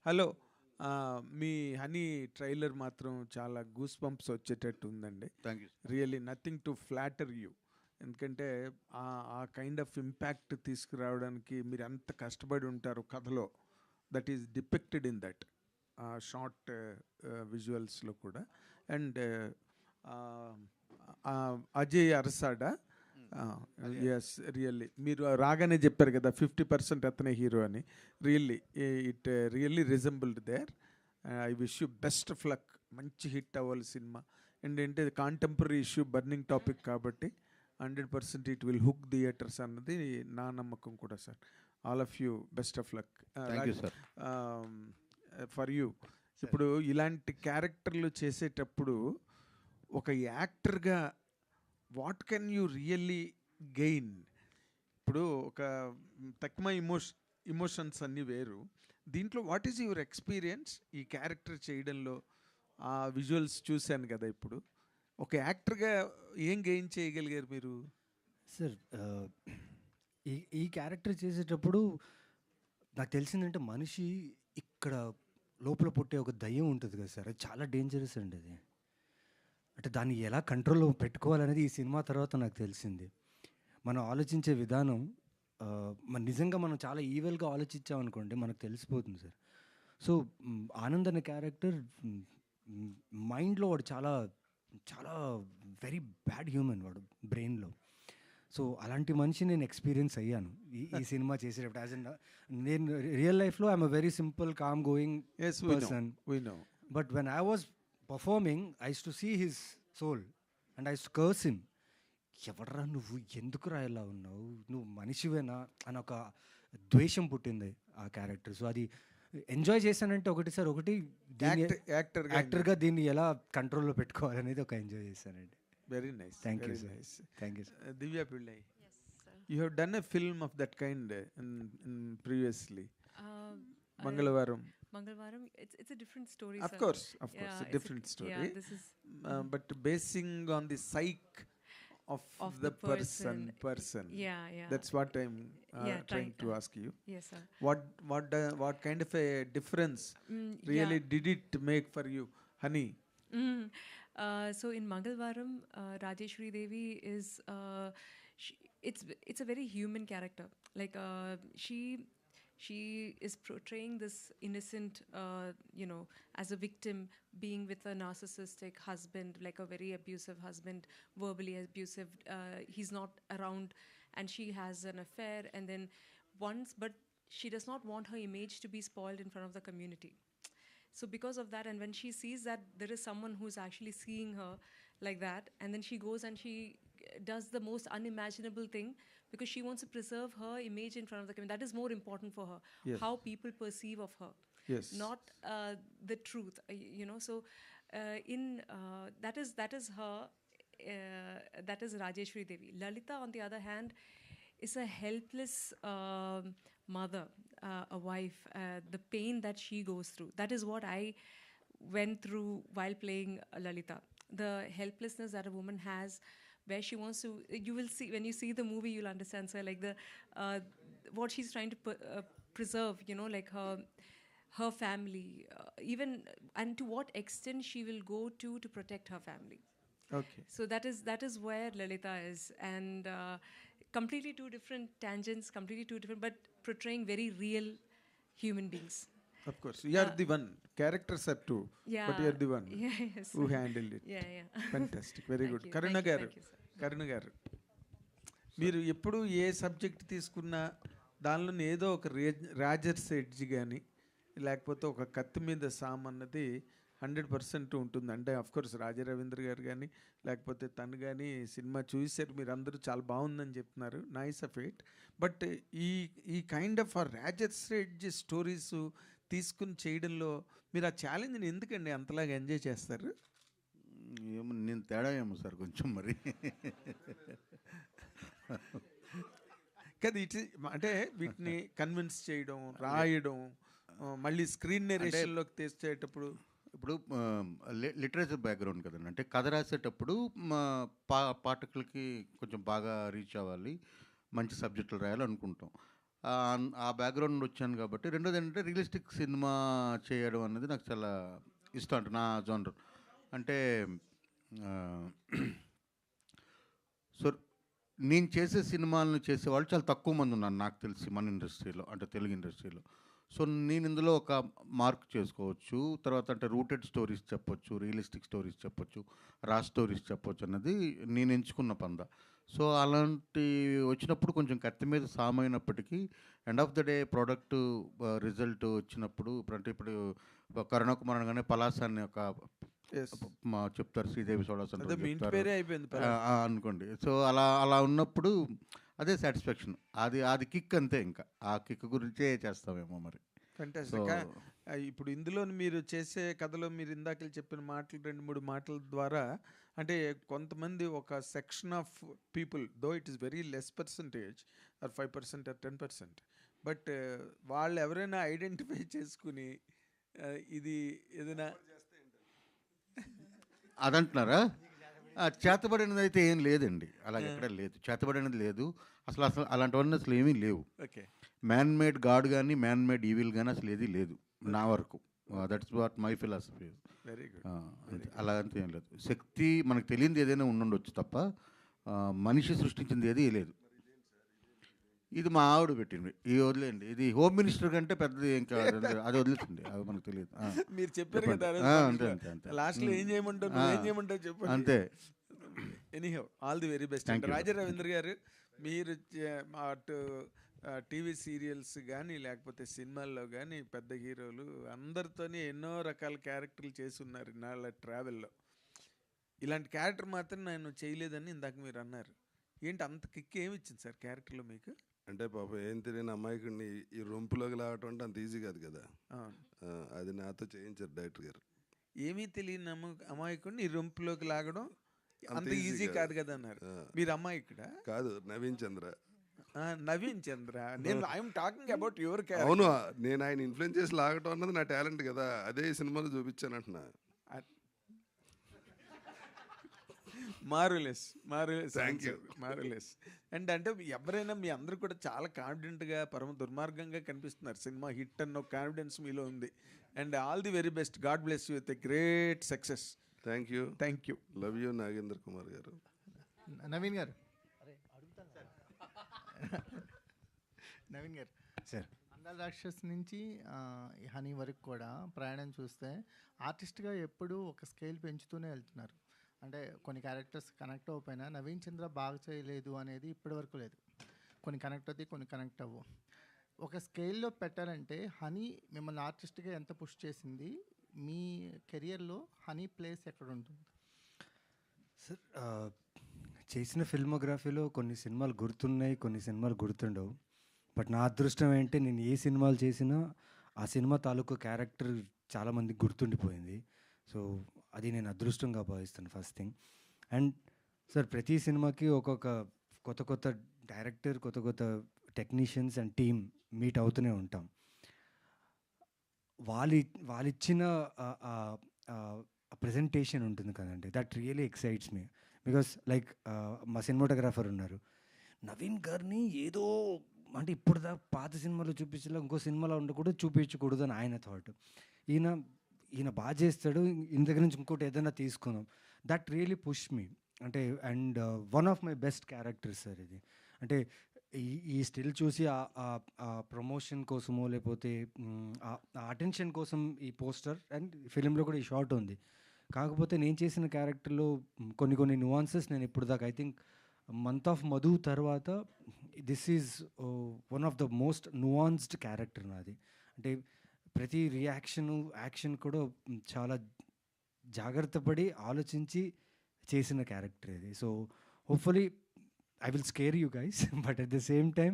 Hello. మీ honey trailer మాత్రం చాలా goose bumps వచ్చేటట్టు ఉందండి. Thank you. Really nothing to flatter you. ఎందుకంటే ఆ కైండ్ ఆఫ్ ఇంపాక్ట్ తీసుకురావడానికి మీరు ఎంత కష్టపడి ఉంటారు కథలో. That is depicted in that short విజువల్స్లో కూడా. And Ajay Arasada, yes really మీరు రాగానే చెప్పారు కదా 50% అతనే హీరో అని. Really it really resembled there. I wish you best of luck. మంచి హిట్ అవ్వాలి సినిమా. అండ్ ఏంటి కాంటెంపరీ ఇష్యూ, బర్నింగ్ టాపిక్ కాబట్టి 100% ఇట్ విల్ హుక్ థియేటర్స్ అన్నది నా నమ్మకం కూడా sir. All of you best of luck thank you sir. For you. ఇప్పుడు ఇలాంటి క్యారెక్టర్లు చేసేటప్పుడు ఒక యాక్టర్గా what can you really gain? ఇప్పుడు ఒక తక్కువ ఇమోషన్స్ అన్నీ వేరు. దీంట్లో వాట్ ఈజ్ యువర్ ఎక్స్పీరియన్స్ ఈ క్యారెక్టర్ చేయడంలో? ఆ విజువల్స్ చూశాను కదా. ఇప్పుడు ఒక యాక్టర్గా ఏం గెయిన్ చేయగలిగారు మీరు? సార్ ఈ క్యారెక్టర్ చేసేటప్పుడు నాకు తెలిసిందంటే మనిషి ఇక్కడ లోపల పుట్టే ఒక దయ్యం ఉంటుంది కదా సార్, అది చాలా డేంజరస్ అండి. అది అంటే దాన్ని ఎలా కంట్రోల్లో పెట్టుకోవాలనేది ఈ సినిమా తర్వాత నాకు తెలిసింది. మనం ఆలోచించే విధానం మన నిజంగా మనం చాలా ఈవెల్గా ఆలోచించామనుకోండి మనకు తెలిసిపోతుంది సార్. సో ఆనంద్ అనే క్యారెక్టర్ మైండ్లో వాడు చాలా చాలా వెరీ బ్యాడ్ హ్యూమన్ వాడు బ్రెయిన్లో. సో అలాంటి మనిషి నేను ఎక్స్పీరియన్స్ అయ్యాను ఈ సినిమా చేసేటప్పుడు. యాజ్ నేను రియల్ లైఫ్లో I'm a very simple calm going person. But when I was performing I use to see his soul and I use to curse him. ఎవడరా నువ్వు, ఎందుకురా ఇలా ఉన్నావు, నువ్వు మనిషివేనా అని ఒక ద్వేషం పుట్టింది ఆ క్యారెక్టర్. సో అది ఎంజాయ్ చేశానంటే ఒకటి సార్, ఒకటి యాక్టర్గా దీన్ని ఎలా కంట్రోల్లో పెట్టుకోవాలనేది ఒక ఎంజాయ్ చేశానండి. Very nice. Thank you, very sir. nice. Thank you, sir. Divya Pillai, Yes, sir. you have done a film of that kind in previously. Uh, Mangalavaram. Mangalvaram, it's a different story, Of sir. course, Yeah, a it's different story. Yeah, this is But basing on the psyche of the person. Yeah. That's what I'm Yeah, trying to ask you. Yes, sir. What kind of a difference really did it make for you, Honey? Mm. So in Mangalvaram, Rajeshwari Devi is it's a very human character. Like she is portraying this innocent, as a victim, being with a narcissistic husband, like a very abusive husband, verbally abusive. He's not around, and she has an affair. And then but she does not want her image to be spoiled in front of the community. So because of that, and when she sees that there is someone who's actually seeing her like that, and then she goes and she does the most unimaginable thing because she wants to preserve her image in front of the community. That is more important for her. Yes. How people perceive of her. Yes. Not the truth, So that is her. That is Rajeshwari Devi. Lalita, on the other hand, is a helpless mother, a wife. The pain that she goes through, that is what I went through while playing Lalita. The helplessness that a woman has, where she wants to, you will see when you see the movie, you'll understand, sir, like the what she's trying to preserve, like her family, even, and to what extent she will go to protect her family. Okay. So that is where Lalita is, and completely two different tangents, completely two different, but portraying very real human beings. Of course, you are the one. Characters are two, Yeah. but you are the one Yes. who handled it. Yeah. Fantastic. Very Thank good. you. Karuna Thank you, garu. thank you, sir. కరుణ గారు, మీరు ఎప్పుడు ఏ subject తీసుకున్నా దానిలో ఏదో ఒక Rogers edge కానీ లేకపోతే ఒక కత్తి మీద సామ్ అన్నది 100% ఉంటుంది. అంటే అఫ్కోర్స్ రాజా రవీంద్ర గారు కానీ లేకపోతే తను కానీ సినిమా చూసారు, మీరు అందరూ చాలా బాగుందని చెప్తున్నారు. Nice of it. బట్ ఈ kind of Rogers edge stories తీసుకుని చేయడంలో మీరు ఆ ఛాలెంజ్ని ఎందుకండి అంతలాగా ఎంజాయ్ చేస్తారు? ఏమో నేను తేడా ఏమో సార్ కొంచెం మరి. కదా అంటే వీటిని కన్విన్స్ చేయడం, రాయడం, మళ్ళీ స్క్రీన్ నెరేషన్లోకి తెచ్చేటప్పుడు ఇప్పుడు లిటరేచర్ బ్యాక్గ్రౌండ్ కదండి. అంటే కథ రాసేటప్పుడు పాఠకులకి కొంచెం బాగా రీచ్ అవ్వాలి, మంచి సబ్జెక్టులు రాయాలనుకుంటాం. ఆ బ్యాక్గ్రౌండ్ నుండి వచ్చాను కాబట్టి. రెండోది ఏంటంటే రియలిస్టిక్ సినిమా చేయడం అనేది నాకు చాలా ఇష్టం. అంటే నా జోనర్ అంటే సో నేను చేసే సినిమాలను చేసేవాళ్ళు చాలా తక్కువ మంది ఉన్నారు నాకు తెలిసి మన ఇండస్ట్రీలో, అంటే తెలుగు ఇండస్ట్రీలో. సో నేను ఇందులో ఒక మార్క్ చేసుకోవచ్చు. తర్వాత అంటే రూటెడ్ స్టోరీస్ చెప్పొచ్చు, రియలిస్టిక్ స్టోరీస్ చెప్పొచ్చు, రా స్టోరీస్ చెప్పొచ్చు అన్నది నేను ఎంచుకున్న పంద. సో అలాంటి వచ్చినప్పుడు కొంచెం కత్తి మీద సామైనప్పటికీ end of the day product result వచ్చినప్పుడు ఇప్పుడు కరుణకుమార్ అనగానే పలాస అని ఒక Yes. చెప్తారు, శ్రీదేవి సోడా అదే సెంటర్ మీ ఇంటి చెప్తారు. పేరే అయిపోయింది అనుకోండి. సో అలా అలా ఉన్నప్పుడు అదే సాటిస్ఫాక్షన్, అది కిక్ అంతే. ఇంకా ఆ కిక్ గురించే చేస్తామేమో మరి. So fantastic. ఇప్పుడు ఇందులో మీరు చేసే కథలో మీరు ఇందాక చెప్పిన మాటలు 2-3 మాటల ద్వారా అంటే కొంతమంది ఒక section of people though it is very less percentage or 5% or 10%, but వాళ్ళు ఎవరైనా ఐడెంటిఫై చేసుకుని ఇది ఏదైనా అదంటున్నారా? చేతబడినది అయితే ఏం లేదండి, అలాగే ఎక్కడ లేదు. చేతబడినది లేదు అసలు, అలాంటివన్నీ అసలు ఏమీ లేవు. ఓకే. మ్యాన్ మేడ్ గాడ్ కానీ మ్యాన్ మేడ్ ఈవిల్ కానీ అసలు ఏది లేదు నా వరకు. That's what my philosophy. Very good. అలా అంతా ఏం లేదు. శక్తి మనకు తెలియంది ఏదైనా ఉండుండొచ్చు తప్ప మనిషి సృష్టించింది ఏది లేదు. ఇది మా ఆవిడ పెట్టింది, ఇది వదిలేండి. ఇది హోమ్ మినిస్టర్ కంటే పెద్దది ఇంకా అది వదిలేసింది, అది మనకు తెలియదు. మీరు చెప్పారు కదా అంతే అంతే అంతే లాస్ట్ లో ఏం చేయమంటారు, ఏం చేయమంటారు చెప్పండి. అంతే. Anyhow all the very best. Raja Ravindra గారు, మీరు అటు టీవీ సీరియల్స్ కానీ లేకపోతే సినిమాల్లో కానీ పెద్ద హీరోలు అందరితోని ఎన్నో రకాల క్యారెక్టర్లు చేసి ఉన్నారు నాళ్ళ ట్రావెల్లో. ఇలాంటి క్యారెక్టర్ మాత్రం నేను చేయలేదని ఇందాక మీరు అన్నారు. ఏంటి అంత కిక్ ఏమి ఇచ్చింది సార్ క్యారెక్టర్లో మీకు? అంటే పాపం ఏం తెలియని అమ్మాయికుడిని ఈ రొంపులోకి లాగటం అంటే అంత ఈజీ కాదు కదా. అది నాతో చేయించారు డైరెక్టర్ గారు. ఏమీ తెలియని అమాయకుడిని ఈ రొంపులోకి లాగడం అంత అంత ఈజీ కాదు కదా అన్నారు. మీరు అమాయకుడా? కాదు, నవీన్ చంద్ర. నవీన్ చంద్ర. నేను ఐఎమ్ టాకింగ్ అబౌట్ యువర్ అవును, నేను ఆయన ఇన్ఫ్లుయెన్స్ చేసి లాగటం అన్నది నా టాలెంట్ కదా, అదే ఈ సినిమాలో చూపించాను అంటున్నా. మారులెస్ Thank you. మారులెస్. అండ్ అంటే ఎవరైనా మీ అందరూ కూడా చాలా కాన్ఫిడెంట్గా పరమ దుర్మార్గంగా కనిపిస్తున్నారు. సినిమా హిట్ అన్న కాన్ఫిడెన్స్ మీలో ఉంది. And all the very best. God bless you with a great success. Thank you. Thank you. Love you Nagendra Kumar గారు. నవీన్ గారు, నవీన్ గారు సార్, అందాల రాక్షస్ నుంచి ఈ హనీ వరకు కూడా ప్రయాణం చూస్తే ఆర్టిస్ట్గా ఎప్పుడూ ఒక స్కేల్ పెంచుతూనే వెళ్తున్నారు. అంటే కొన్ని క్యారెక్టర్స్ కనెక్ట్ అవ్వకపోయినా నవీన్ చంద్ర బాగా చేయలేదు అనేది ఇప్పటివరకు లేదు. కొన్ని కనెక్ట్ అవుతాయి, కొన్ని కనెక్ట్ అవ్వవు. ఒక స్కేల్లో పెట్టాలంటే హనీ మిమ్మల్ని ఆర్టిస్ట్గా ఎంత పుష్ చేసింది? మీ కెరియర్లో హనీ ప్లేస్ ఎక్కడ ఉంటుంది? సార్, చేసిన ఫిల్మోగ్రఫీలో కొన్ని సినిమాలు గుర్తున్నాయి, కొన్ని సినిమాలు గుర్తుండవు. బట్ నా అదృష్టం ఏంటంటే నేను ఏ సినిమాలు చేసినా ఆ సినిమా తాలూకు క్యారెక్టర్ చాలామందికి గుర్తుండిపోయింది. సో అది నేను అదృష్టంగా భావిస్తాను ఫస్ట్ థింగ్. అండ్ సార్, ప్రతి సినిమాకి ఒక్కొక్క కొత్త డైరెక్టర్, కొత్త టెక్నీషియన్స్ అండ్ టీమ్ మీట్ అవుతూనే ఉంటాం. వాళ్ళిచ్చిన ప్రజెంటేషన్ ఉంటుంది కదండి, that really excites me. Because like మా సినిమాటోగ్రాఫర్ ఉన్నారు, నవీన్ గారిని ఏదో అంటే ఇప్పుడు పాత సినిమాలో చూపించలే, ఇంకో సినిమాలో ఉండకూడదు, చూపించకూడదు అని ఆయన థాట్. ఈయన బాగా చేస్తాడు, ఈయన దగ్గర నుంచి ఇంకోటి ఏదైనా తీసుకుందాం. That really push me. అంటే and one of my best characters sir ఇది. అంటే ఈ స్టిల్ చూసి ఆ ప్రమోషన్ కోసమో లేకపోతే ఆ అటెన్షన్ కోసం ఈ పోస్టర్ అండ్ ఫిలింలో కూడా ఈ షార్ట్ ఉంది. కాకపోతే నేను చేసిన క్యారెక్టర్లో కొన్ని నువాన్సెస్ నేను ఇప్పుడు దాకా I think month of Madhu తర్వాత this is one of the most nuanced character నాది. అంటే ప్రతి యాక్షన్ కూడా చాలా జాగ్రత్త పడి ఆలోచించి చేసిన క్యారెక్టర్ ఇది. So hopefully I will scare you guys, but at the same time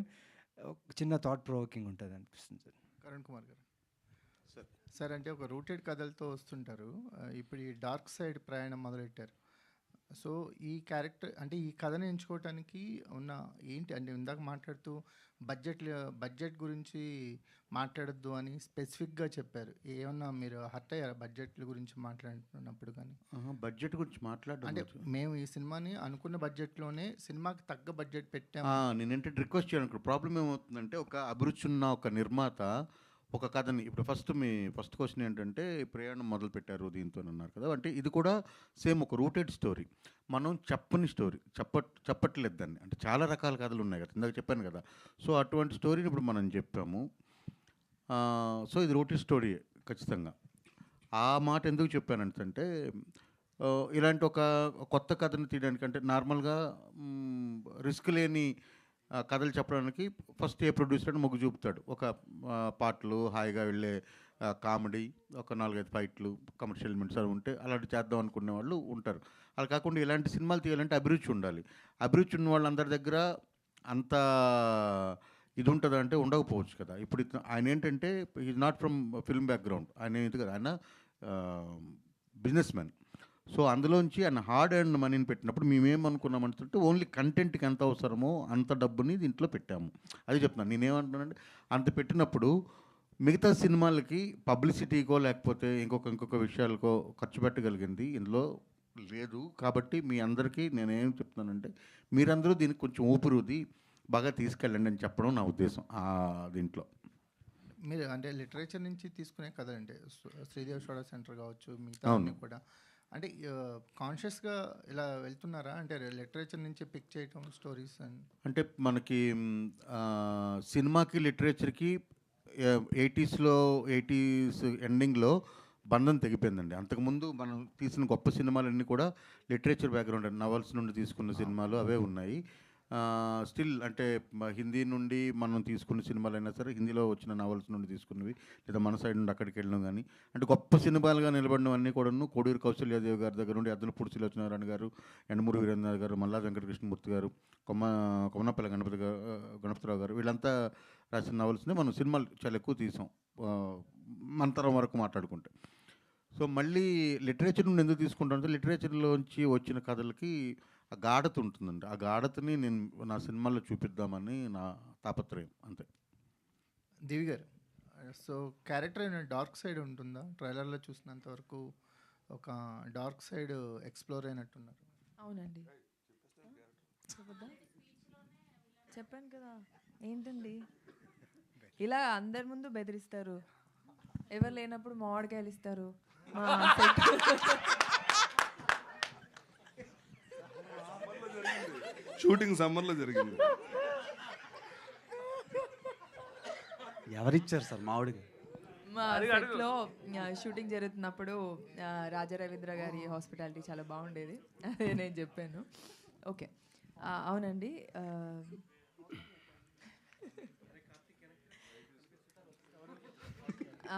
చిన్న థాట్ ప్రొవోకింగ్ ఉంటుంది అనిపిస్తుంది సార్. కరుణ్ కుమార్ గారు సార్, అంటే ఒక రూటెడ్ కథలతో వస్తుంటారు. ఇప్పుడు ఈ డార్క్ సైడ్ ప్రయాణం మొదలెట్టారు. సో ఈ క్యారెక్టర్ అంటే ఈ కథను ఎంచుకోవటానికి ఉన్న ఏంటి అంటే ఇందాక మాట్లాడుతూ బడ్జెట్ గురించి మాట్లాడొద్దు అని స్పెసిఫిక్గా చెప్పారు. ఏమన్నా మీరు హర్ట్ అయ్యారా బడ్జెట్ల గురించి మాట్లాడుతున్నప్పుడు? కానీ బడ్జెట్ గురించి మాట్లాడడం అంటే మేము ఈ సినిమాని అనుకున్న బడ్జెట్లోనే సినిమాకి తగ్గ బడ్జెట్ పెట్టాము. నేనేంటంటే రిక్వెస్ట్ చేయను. ప్రాబ్లం ఏమవుతుందంటే ఒక అభిరుచి ఉన్న ఒక నిర్మాత ఒక కథని ఇప్పుడు ఫస్ట్ క్వశ్చన్ ఏంటంటే ప్రయాణం మొదలు పెట్టారు దీంతో అన్నారు కదా. అంటే ఇది కూడా సేమ్ ఒక రూటెడ్ స్టోరీ. మనం చెప్పని స్టోరీ చెప్పట్లేదు దాన్ని. అంటే చాలా రకాల కథలు ఉన్నాయి కదా, ఇందాక చెప్పాను కదా. సో అటువంటి స్టోరీని ఇప్పుడు మనం చెప్పాము. సో ఇది రూటెడ్ స్టోరీ ఖచ్చితంగా. ఆ మాట ఎందుకు చెప్పానంటే ఇలాంటి ఒక కొత్త కథను తీయడానికి అంటే నార్మల్గా రిస్క్ లేని కథలు చెప్పడానికి ఫస్ట్ ఏ ప్రొడ్యూసర్ మొగ్గు చూపుతాడు. ఒక పాటలు హాయిగా వెళ్ళే కామెడీ, ఒక 4-5 ఫైట్లు, కమర్షియల్ ఎలిమెంట్స్ అవి ఉంటే అలాంటి చేద్దాం అనుకునే వాళ్ళు ఉంటారు. అలా కాకుండా ఇలాంటి సినిమాలు తీయాలంటే అభిరుచి ఉండాలి. అభిరుచి ఉన్న వాళ్ళందరి దగ్గర అంత ఇది ఉంటుందా అంటే ఉండకపోవచ్చు కదా. ఇప్పుడు ఆయన ఏంటంటే is not from film background, ఆయన ఏంటి కదా, ఆయన బిజినెస్ మ్యాన్. సో అందులోంచి ఆయన హార్డ్ అండ్ మనీని పెట్టినప్పుడు మేమేమనుకున్నామంటే ఓన్లీ కంటెంట్కి ఎంత అవసరమో అంత డబ్బుని దీంట్లో పెట్టాము. అది చెప్తున్నాను. నేనేమంటున్నానంటే అంత పెట్టినప్పుడు మిగతా సినిమాలకి పబ్లిసిటీకో లేకపోతే ఇంకొక విషయాలకో ఖర్చు పెట్టగలిగింది ఇందులో లేదు. కాబట్టి మీ అందరికీ నేనేం చెప్తున్నానంటే మీరందరూ దీనికి కొంచెం ఊపిరుది బాగా తీసుకెళ్ళండి అని చెప్పడం నా ఉద్దేశం దీంట్లో. మీరు అంటే లిటరేచర్ నుంచి తీసుకునే కథ అంటే శ్రీదేవి షోడా సెంటర్ కావచ్చు, మిగతా అన్నీ కూడా అంటే కాన్షియస్గా ఇలా వెళ్తున్నారా? అంటే లిటరేచర్ నుంచి పిక్ చేయటం స్టోరీస్ అంటే మనకి సినిమాకి లిటరేచర్కి 80s ఎండింగ్లో బంధం తెగిపోయిందండి. అంతకుముందు మనం తీసిన గొప్ప సినిమాలన్నీ కూడా లిటరేచర్ బ్యాక్గ్రౌండ్ అండి, నవల్స్ నుండి తీసుకున్న సినిమాలు అవే ఉన్నాయి. స్టిల్ అంటే హిందీ నుండి మనం తీసుకున్న సినిమాలైనా సరే హిందీలో వచ్చిన నవల్స్ నుండి తీసుకున్నవి లేదా మన సైడ్ నుండి అక్కడికి వెళ్ళడం కానీ అంటే గొప్ప సినిమాలుగా నిలబడినవన్నీ కూడాను కోడూరు కౌశల్యాదేవి గారి దగ్గర నుండి అద్దనపూడి సులోచనారాయణ గారు, ఎండమూరి వీరేంద్ర గారు, మల్లా వెంకటకృష్ణమూర్తి గారు, కొమ్మనపల్లి గణపతిరావు గారు వీళ్ళంతా రాసిన నవల్స్ని మనం సినిమాలు చాలా ఎక్కువ తీసాం మన తరం వరకు మాట్లాడుకుంటే. సో మళ్ళీ లిటరేచర్ నుండి ఎందుకు తీసుకుంటానంటే లిటరేచర్లోంచి వచ్చిన కథలకి ఆ గాఢత ఉంటుందండి. ఆ గాఢతని నేను నా సినిమాల్లో చూపిద్దామని నా తాపత్రయం అంతే. దివి గారు, సో క్యారెక్టర్ అయిన డార్క్ సైడ్ ఉంటుందా? ట్రైలర్లో చూసినంత వరకు ఒక డార్క్ సైడ్ ఎక్స్ప్లోర్ అయినట్టున్నారు. అవునండి, చెప్పాను కదా. ఏంటండి ఇలా అందరి ముందు బెదిరిస్తారు, ఎవరు లేనప్పుడు మామిడికాయలు ఇస్తారు. షూటింగ్ సమ్మర్లో జరిగింది. ఎవరిచ్చారు సార్ మామిడికి? మా సెట్లో షూటింగ్ జరుగుతున్నప్పుడు రాజా రవీంద్ర గారి హాస్పిటాలిటీ చాలా బాగుండేది, అదే నేను చెప్పాను. ఓకే, అవునండి.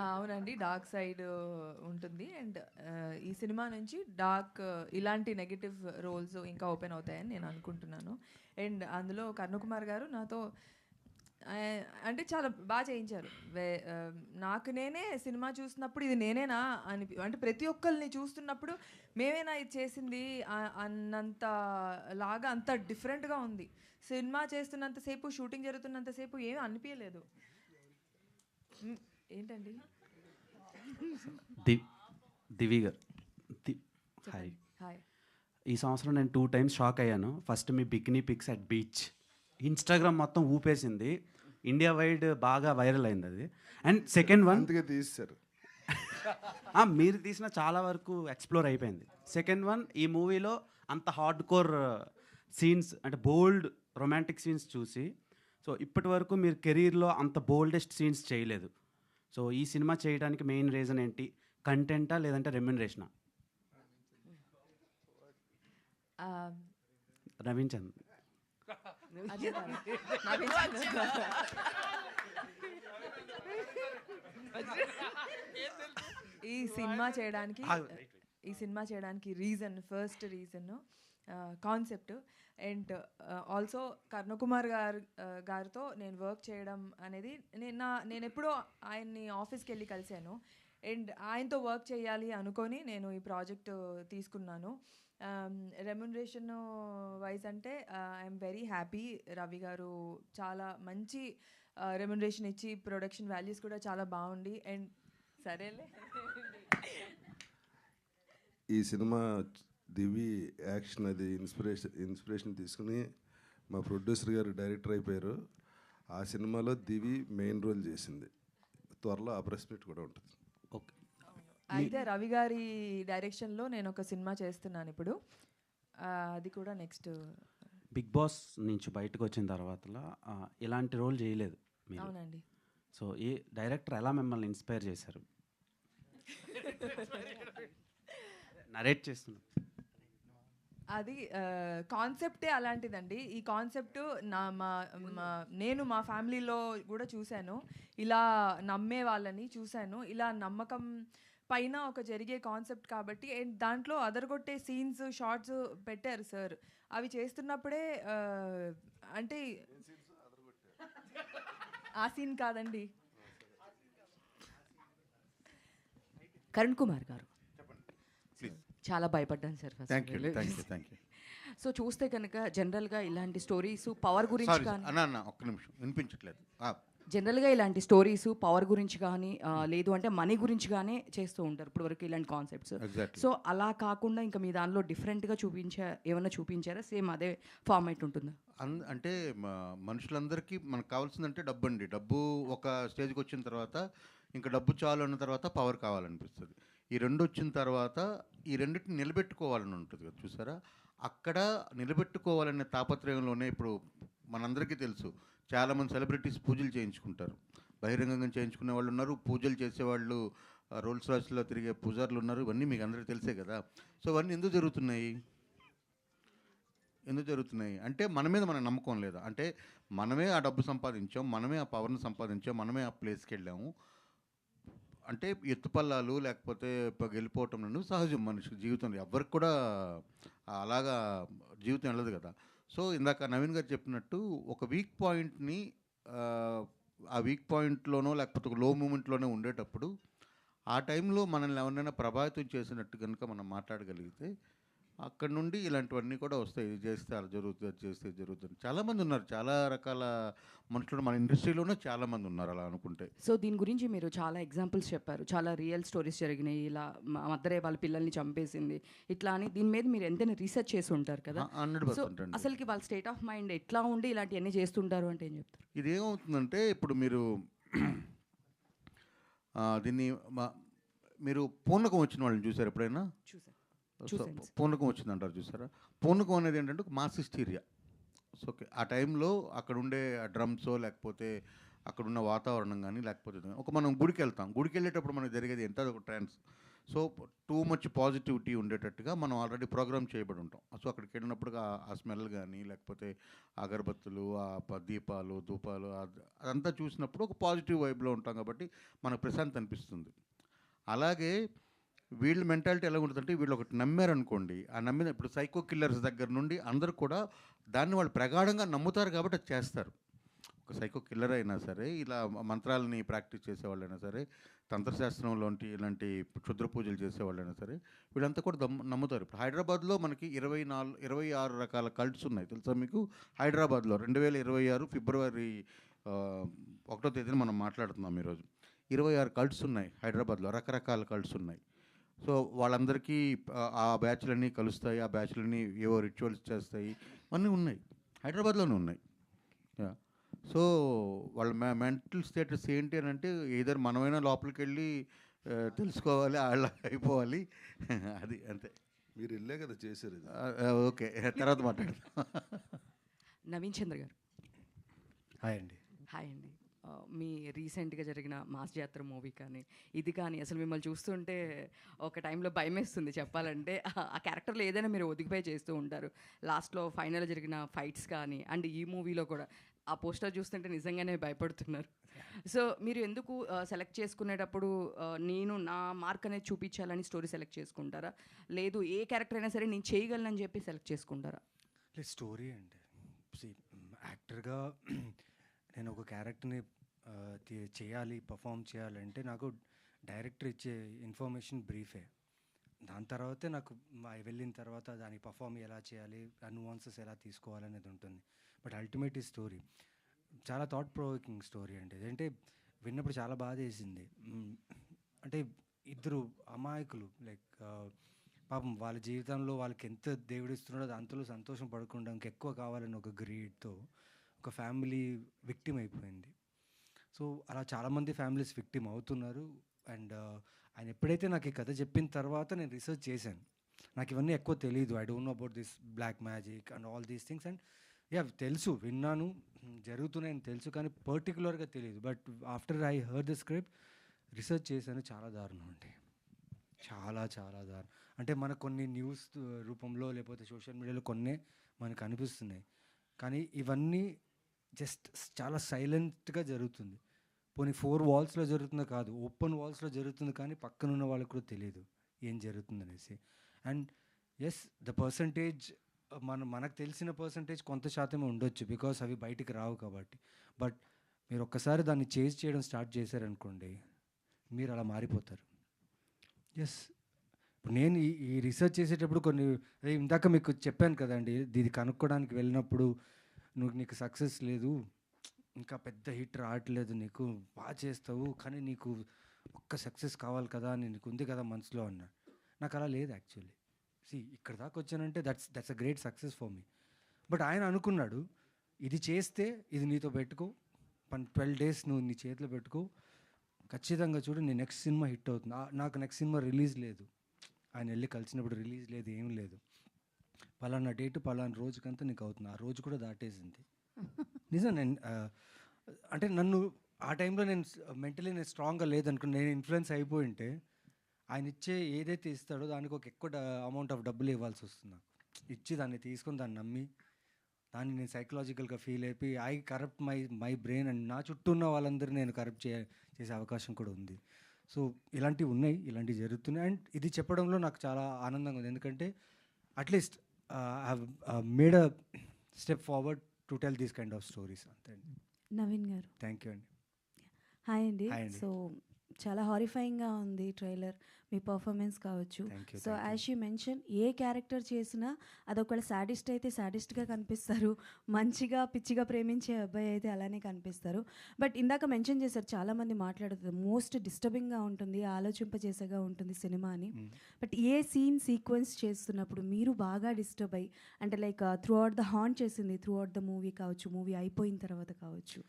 అవునండి, డార్క్ సైడ్ ఉంటుంది. అండ్ ఈ సినిమా నుంచి ఇలాంటి నెగటివ్ రోల్స్ ఇంకా ఓపెన్ అవుతాయని నేను అనుకుంటున్నాను. అండ్ అందులో కర్ణకుమార్ గారు నాతో అంటే చాలా బాగా చేయించారు. నాకు నేనే సినిమా చూసినప్పుడు ఇది నేనేనా అంటే ప్రతి ఒక్కరిని చూస్తున్నప్పుడు మేమేనా ఇది చేసింది అన్నంత లాగా అంత డిఫరెంట్గా ఉంది. సినిమా చేస్తున్నంతసేపు, షూటింగ్ జరుగుతున్నంతసేపు ఏమీ అనిపించలేదు. ఏంటండి దివి గారు, హాయ్. హాయ్. ఈ సంవత్సరం నేను 2 times షాక్ అయ్యాను. ఫస్ట్ మీ bikini pics at beach, Instagram మొత్తం ఊపేసింది, ఇండియా వైడ్ బాగా వైరల్ అయింది అది. అండ్ సెకండ్ వన్ తీశారు, మీరు తీసిన చాలా వరకు ఎక్స్ప్లోర్ అయిపోయింది. సెకండ్ వన్, ఈ మూవీలో అంత హార్డ్ కోర్ సీన్స్ అంటే బోల్డ్ రొమాంటిక్ సీన్స్ చూసి, సో ఇప్పటి వరకు మీరు కెరీర్లో అంత బోల్డెస్ట్ సీన్స్ చేయలేదు. సో ఈ సినిమా చేయడానికి మెయిన్ రీజన్ ఏంటి? కంటెంటా లేదంటే రెమ్యునరేషనా? నవీన్ చంద్ ఈ సినిమా చేయడానికి first reason concept. And also Karnakumar గారితో నేను వర్క్ చేయడం అనేది నేను ఎప్పుడో ఆయన్ని ఆఫీస్కి వెళ్ళి కలిశాను. అండ్ ఆయనతో వర్క్ చేయాలి అనుకొని నేను ఈ ప్రాజెక్ట్ తీసుకున్నాను. రెమ్యునరేషన్ వైజ్ అంటే ఐఎమ్ వెరీ హ్యాపీ. రవి గారు చాలా మంచి రెమ్యునరేషన్ ఇచ్చి ప్రొడక్షన్ వాల్యూస్ కూడా చాలా బాగుండి అండ్ సరేలే. ఈ సినిమా దివి యాక్షన్ అది ఇన్స్పిరేషన్ తీసుకుని మా ప్రొడ్యూసర్ గారు డైరెక్టర్ అయిపోయారు. ఆ సినిమాలో దివి మెయిన్ రోల్ చేసింది. త్వరలో ఆ ప్రెస్ మీట్ కూడా ఉంటుంది. ఓకే. అయితే రవి గారి డైరెక్షన్లో నేను ఒక సినిమా చేస్తున్నాను ఇప్పుడు. అది కూడా నెక్స్ట్. బిగ్ బాస్ నుంచి బయటకు వచ్చిన తర్వాత ఇలాంటి రోల్ చేయలేదు మీరు. అవునండి. సో ఏ డైరెక్టర్ ఎలా మిమ్మల్ని ఇన్స్పైర్ చేశారు? నరేట్ చేస్తున్నా. అది కాన్సెప్టే అలాంటిదండి. ఈ కాన్సెప్ట్ నేను మా ఫ్యామిలీలో కూడా చూశాను. ఇలా నమ్మే వాళ్ళని చూశాను. ఇలా నమ్మకం పైన ఒక జరిగే కాన్సెప్ట్ కాబట్టి అండ్ దాంట్లో అదరగొట్టే సీన్స్ షార్ట్స్ పెట్టారు సార్. అవి చేస్తున్నప్పుడే అంటే ఆ సీన్ కాదండి. కరణ్ కుమార్ గారు చాలా భయపడ్డాను sir thank you first. Thank you. So చూస్తే కనుక జనరల్గా ఇలాంటి స్టోరీస్ పవర్ గురించి సారీ కానీ అన్న ఒక్క నిమిషం వినిపించట్లేదు. జనరల్గా ఇలాంటి స్టోరీస్ పవర్ గురించి కానీ లేదు అంటే మనీ గురించి కానీ చేస్తూ ఉంటారు ఇప్పుడు వరకు ఇలాంటి కాన్సెప్ట్స్. Exactly. సో అలా కాకుండా ఇంకా మీ దానిలో డిఫరెంట్గా ఏమైనా చూపించారా? సేమ్ అదే ఫార్మాట్ ఉంటుందా? అంటే మనుషులందరికీ మనకు కావాల్సిందంటే డబ్బు అండి. డబ్బు ఒక స్టేజ్కి వచ్చిన తర్వాత ఇంకా డబ్బు చాలు అన్న తర్వాత పవర్ కావాలనిపిస్తుంది. ఈ రెండు వచ్చిన తర్వాత ఈ రెండింటిని నిలబెట్టుకోవాలని ఉంటుంది కదా, చూసారా? అక్కడ నిలబెట్టుకోవాలనే తాపత్రయంలోనే ఇప్పుడు మనందరికీ తెలుసు చాలామంది సెలబ్రిటీస్ పూజలు చేయించుకుంటారు. బహిరంగంగా చేయించుకునే వాళ్ళు ఉన్నారు, పూజలు చేసేవాళ్ళు రోల్స్ రాయ్స్లో తిరిగే పూజారులు ఉన్నారు. ఇవన్నీ మీకు అందరికీ తెలిసే కదా. సో ఇవన్నీ ఎందుకు జరుగుతున్నాయి అంటే మన మీద మన నమ్మకం లేదా? అంటే మనమే ఆ డబ్బు సంపాదించాం, మనమే ఆ పవర్ని సంపాదించాం, మనమే ఆ ప్లేస్కి వెళ్ళాము. అంటే ఎత్తుపల్లాలు లేకపోతే గెలిపోవటం నుండి సహజం మనిషి జీవితంలో. ఎవరికి కూడా అలాగా జీవితం వెళ్ళదు కదా. సో ఇందాక నవీన్ గారు చెప్పినట్టు ఒక వీక్ పాయింట్ని ఆ వీక్ పాయింట్లోనో లేకపోతే ఒక లో మూమెంట్లోనే ఉండేటప్పుడు ఆ టైంలో మనల్ని ఎవరినైనా ప్రభావితం చేసినట్టు కనుక మనం మాట్లాడగలిగితే అక్కడ నుండి ఇలాంటివన్నీ కూడా వస్తాయి. ఇది చేస్తే అలా జరుగుతుంది, అది చేస్తే జరుగుతుంది. చాలామంది ఉన్నారు, చాలా రకాల మనుషులు మన ఇండస్ట్రీలోనే చాలామంది ఉన్నారు అలా అనుకుంటే. సో దీని గురించి మీరు చాలా ఎగ్జాంపుల్స్ చెప్పారు, చాలా రియల్ స్టోరీస్ జరిగినాయి, ఇలా మద్దరే వాళ్ళ పిల్లల్ని చంపేసింది ఇట్లా అని. దీని మీద మీరు ఎంతైనా రీసెర్చ్ చేసి ఉంటారు కదా. 100% అండి. అసలుకి వాళ్ళ స్టేట్ ఆఫ్ మైండ్ ఎట్లా ఉండి ఇలాంటివన్నీ చేస్తుంటారు అంటే ఏం చెప్తారు? ఇదేమవుతుందంటే ఇప్పుడు మీరు దీన్ని మీరు పూర్ణకం వచ్చిన వాళ్ళని చూసారు ఎప్పుడైనా? పూర్ణకం వచ్చిందంటారు చూసారా? పూర్ణకం అనేది ఏంటంటే ఒక మాస్ హిస్టీరియా. సో ఓకే, ఆ టైంలో అక్కడ ఉండే డ్రమ్సో లేకపోతే అక్కడున్న వాతావరణం కానీ లేకపోతే ఒక మనం గుడికి వెళ్తాం, గుడికి వెళ్ళేటప్పుడు మనకు జరిగేది ఎంత ఒక ట్రాన్స్. సో టూ మచ్ పాజిటివిటీ ఉండేటట్టుగా మనం ఆల్రెడీ ప్రోగ్రామ్ చేయబడి ఉంటాం. సో అక్కడికి వెళ్ళినప్పుడు ఆ స్మెల్ కానీ లేకపోతే అగరబత్తులు, ఆ దీపాలు, ధూపాలు అదంతా చూసినప్పుడు ఒక పాజిటివ్ వైబ్లో ఉంటాం కాబట్టి మనకు ప్రశాంత్ అనిపిస్తుంది. అలాగే వీళ్ళ మెంటాలిటీ ఎలా ఉంటుందంటే వీళ్ళు ఒకటి నమ్మారనుకోండి, ఆ నమ్మిన ఇప్పుడు సైకో కిల్లర్స్ దగ్గర నుండి అందరూ కూడా దాన్ని వాళ్ళు ప్రగాఢంగా నమ్ముతారు కాబట్టి అది చేస్తారు. ఒక సైకో కిల్లర్ అయినా సరే, ఇలా మంత్రాలని ప్రాక్టీస్ చేసేవాళ్ళైనా సరే, తంత్రశాస్త్రంలోంటి ఇలాంటి క్షుద్ర పూజలు చేసేవాళ్ళైనా సరే, వీళ్ళంతా కూడా నమ్ముతారు. ఇప్పుడు హైదరాబాద్లో మనకి 26 రకాల కల్ట్స్ ఉన్నాయి, తెలుసా మీకు? హైదరాబాద్లో 2026 ఫిబ్రవరి 1వ తేదీన మనం మాట్లాడుతున్నాం ఈరోజు. 26 కల్ట్స్ ఉన్నాయి హైదరాబాద్లో, రకరకాల కల్ట్స్ ఉన్నాయి. సో వాళ్ళందరికీ ఆ బ్యాచ్లన్నీ కలుస్తాయి, ఆ బ్యాచ్లన్నీ ఏవో రిచువల్స్ చేస్తాయి, అన్నీ ఉన్నాయి, హైదరాబాద్లోనే ఉన్నాయి. సో వాళ్ళ మెంటల్ స్టేటస్ ఏంటి అని అంటే ఏదైనా మనమైనా లోపలికి వెళ్ళి తెలుసుకోవాలి, వాళ్ళ అయిపోవాలి, అది అంతే. మీరు వెళ్ళే కదా చేశారు. ఓకే, తర్వాత మాట్లాడదాం. నవీన్ చంద్ర గారు హాయ్ అండి. హాయ్ అండి. మీ రీసెంట్గా జరిగిన మాస్ జాతర మూవీ కానీ ఇది కానీ అసలు మిమ్మల్ని చూస్తుంటే ఒక టైంలో భయమేస్తుంది చెప్పాలంటే. ఆ క్యారెక్టర్లో ఏదైనా మీరు ఒదిగిపోయి చేస్తూ ఉంటారు. లాస్ట్లో ఫైనల్ జరిగిన ఫైట్స్ కానీ అండ్ ఈ మూవీలో కూడా ఆ పోస్టర్ చూస్తుంటే నిజంగానే భయపడుతున్నారు. సో మీరు ఎందుకు సెలెక్ట్ చేసుకునేటప్పుడు నేను నా మార్క్ అనేది చూపించాలని స్టోరీ సెలెక్ట్ చేసుకుంటారా, లేదు ఏ క్యారెక్టర్ అయినా సరే నేను చేయగలనని చెప్పి సెలెక్ట్ చేసుకుంటారా? లేదు, స్టోరీ అండి. యాక్టర్గా నేను ఒక క్యారెక్టర్ని చేయాలి, పర్ఫామ్ చేయాలంటే నాకు డైరెక్టర్ ఇచ్చే ఇన్ఫర్మేషన్ బ్రీఫే. దాని తర్వాతే నాకు వెళ్ళిన తర్వాత దాన్ని పర్ఫామ్ ఎలా చేయాలి, ఆ nuances ఎలా తీసుకోవాలనేది ఉంటుంది. బట్ అల్టిమేట్ ఈ స్టోరీ చాలా థాట్ ప్రొవోకింగ్ స్టోరీ అండి. అంటే విన్నప్పుడు చాలా బాధ వేసింది. అంటే ఇద్దరు అమాయకులు లైక్ పాపం వాళ్ళ జీవితంలో వాళ్ళకి ఎంత దేవుడు ఇస్తున్నాడో అంతలో సంతోషం పడకుండా ఇంకెక్కువ కావాలని ఒక గ్రీడ్తో ఒక ఫ్యామిలీ విక్టిమ్ అయిపోయింది. సో అలా చాలామంది ఫ్యామిలీస్ విక్టిమ్ అవుతున్నారు. అండ్ ఆయన ఎప్పుడైతే నాకు ఈ కథ చెప్పిన తర్వాత నేను రీసెర్చ్ చేశాను. నాకు ఇవన్నీ ఎక్కువ తెలియదు. I don't know about this black magic and all these things. And yeah తెలుసు, విన్నాను, జరుగుతున్నాయని తెలుసు, కానీ పర్టికులర్గా తెలియదు. But after I heard the script research చేశాను. చాలా దారుణం అండి, చాలా చాలా దారుణం. అంటే మనకు కొన్ని న్యూస్ రూపంలో లేకపోతే సోషల్ మీడియాలో కొన్నే మనకు అనిపిస్తున్నాయి, కానీ ఇవన్నీ జస్ట్ చాలా సైలెంట్గా జరుగుతుంది. పోనీ 4 వాల్స్లో జరుగుతుందో కాదు, ఓపెన్ వాల్స్లో జరుగుతుంది, కానీ పక్కనున్న వాళ్ళకు కూడా తెలియదు ఏం జరుగుతుంది అనేసి. అండ్ ఎస్, ద పర్సంటేజ్ మనకు తెలిసిన పర్సంటేజ్ కొంత శాతమే ఉండొచ్చు, బికాస్ అవి బయటికి రావు కాబట్టి. బట్ మీరు ఒక్కసారి దాన్ని చేజ్ చేయడం స్టార్ట్ చేశారనుకోండి, మీరు అలా మారిపోతారు. ఎస్, ఇప్పుడు నేను ఈ రీసెర్చ్ చేసేటప్పుడు కొన్ని ఇందాక మీకు చెప్పాను కదండి, ఇది కనుక్కోవడానికి వెళ్ళినప్పుడు నీకు సక్సెస్ లేదు, ఇంకా పెద్ద హిట్ రావట్లేదు, నీకు బాగా చేస్తావు, కానీ నీకు ఒక్క సక్సెస్ కావాలి కదా, నీకు ఉంది కదా మనసులో అన్నా. నాకు అలా లేదు యాక్చువల్లీ. ఇక్కడ దాకా వచ్చానంటే that's a great success for me. But ఆయన అనుకున్నాడు, ఇది చేస్తే ఇది నీతో పెట్టుకో, 12 days నువ్వు నీ చేతిలో పెట్టుకో, ఖచ్చితంగా చూడు నీ నెక్స్ట్ సినిమా హిట్ అవుతుంది. నాకు నెక్స్ట్ సినిమా రిలీజ్ లేదు, ఆయన వెళ్ళి కలిసినప్పుడు రిలీజ్ లేదు, ఏం లేదు. పలానా డేటు పలానా రోజుకంతా నీకు అవుతుంది. ఆ రోజు కూడా దాటేసింది. నిజం. నేను అంటే నన్ను ఆ టైంలో నేను మెంటలీ నేను స్ట్రాంగ్గా లేదనుకుని నేను ఇన్ఫ్లుయెన్స్ అయిపోయి ఉంటే ఆయన ఇచ్చే ఏదైతే ఇస్తాడో దానికి ఒక ఎక్కువ అమౌంట్ ఆఫ్ డబ్బులు ఇవ్వాల్సి వస్తుంది నాకు. ఇచ్చి దాన్ని తీసుకొని దాన్ని నమ్మి దాన్ని నేను సైకలాజికల్గా ఫీల్ అయిపోయి I corrupt my brain and నా చుట్టూ ఉన్న వాళ్ళందరినీ నేను కరప్ట్ చేసే అవకాశం కూడా ఉంది. సో ఇలాంటివి ఉన్నాయి, ఇలాంటివి జరుగుతున్నాయి. అండ్ ఇది చెప్పడంలో నాకు చాలా ఆనందంగా ఉంది, ఎందుకంటే at least I made a step forward to tell these kind of stories. అంతే అండి. నవీన్ గారు, థ్యాంక్ యూ అండి. హాయ్ అండి. హాయ్ అండి. సో చాలా హారిఫైయింగ్గా ఉంది ట్రైలర్, మీ పర్ఫార్మెన్స్ కావచ్చు. Thank you, so thank you. As you mention, A character చేసినా అదొకవేళ సాడిస్ట్ అయితే సాడిస్ట్గా కనిపిస్తారు, మంచిగా పిచ్చిగా ప్రేమించే అబ్బాయి అయితే అలానే కనిపిస్తారు. బట్ ఇందాక మెన్షన్ చేశారు, చాలామంది మాట్లాడుతుంది మోస్ట్ డిస్టర్బింగ్గా ఉంటుంది, ఆలోచింపజేసేగా ఉంటుంది సినిమా అని. బట్ ఏ సీన్ సీక్వెన్స్ చేస్తున్నప్పుడు మీరు బాగా డిస్టర్బ్ అయ్యి, అంటే like through out the haunt చేసింది, త్రూ అవుట్ ద మూవీ కావచ్చు, మూవీ అయిపోయిన తర్వాత కావచ్చు?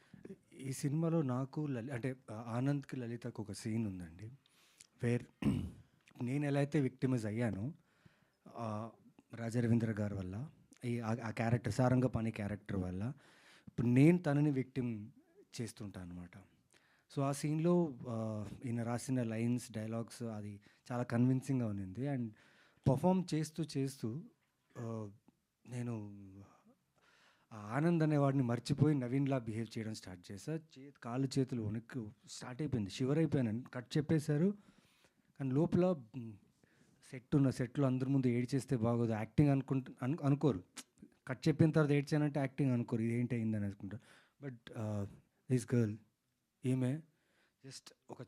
ఈ సినిమాలో నాకు అంటే ఆనంద్కి లలితకు ఒక సీన్ ఉందండి, వేర్ నేను ఎలా అయితే విక్టిమైజ్ అయ్యానో రాజా రవీంద్ర గారి వల్ల, ఆ క్యారెక్టర్ సారంగపాణి క్యారెక్టర్ వల్ల, ఇప్పుడు నేను తనని విక్టిమ్ చేస్తుంటాను అనమాట. సో ఆ సీన్లో ఈయన రాసిన లైన్స్, డైలాగ్స్ అది చాలా కన్విన్సింగ్గా ఉన్నింది. అండ్ పర్ఫామ్ చేస్తూ నేను ఆనంద్ అనేవాడిని మర్చిపోయి నవీన్లా బిహేవ్ చేయడం స్టార్ట్ చేశా. కాళ్ళు చేతులు వణుకు స్టార్ట్ అయిపోయింది, షివర్ అయిపోయాను. కట్ చెప్పేశారు, కానీ లోపల సెట్లో అందరి ముందు ఏడ్చేస్తే బాగోదు, యాక్టింగ్ అనుకోరు. కట్ చెప్పిన తర్వాత ఏడ్చానంటే యాక్టింగ్ అనుకోరు, ఇదేంటి అయిందని అనుకుంటారు. బట్ దిస్ గర్ల్, ఈమె జస్ట్ ఒక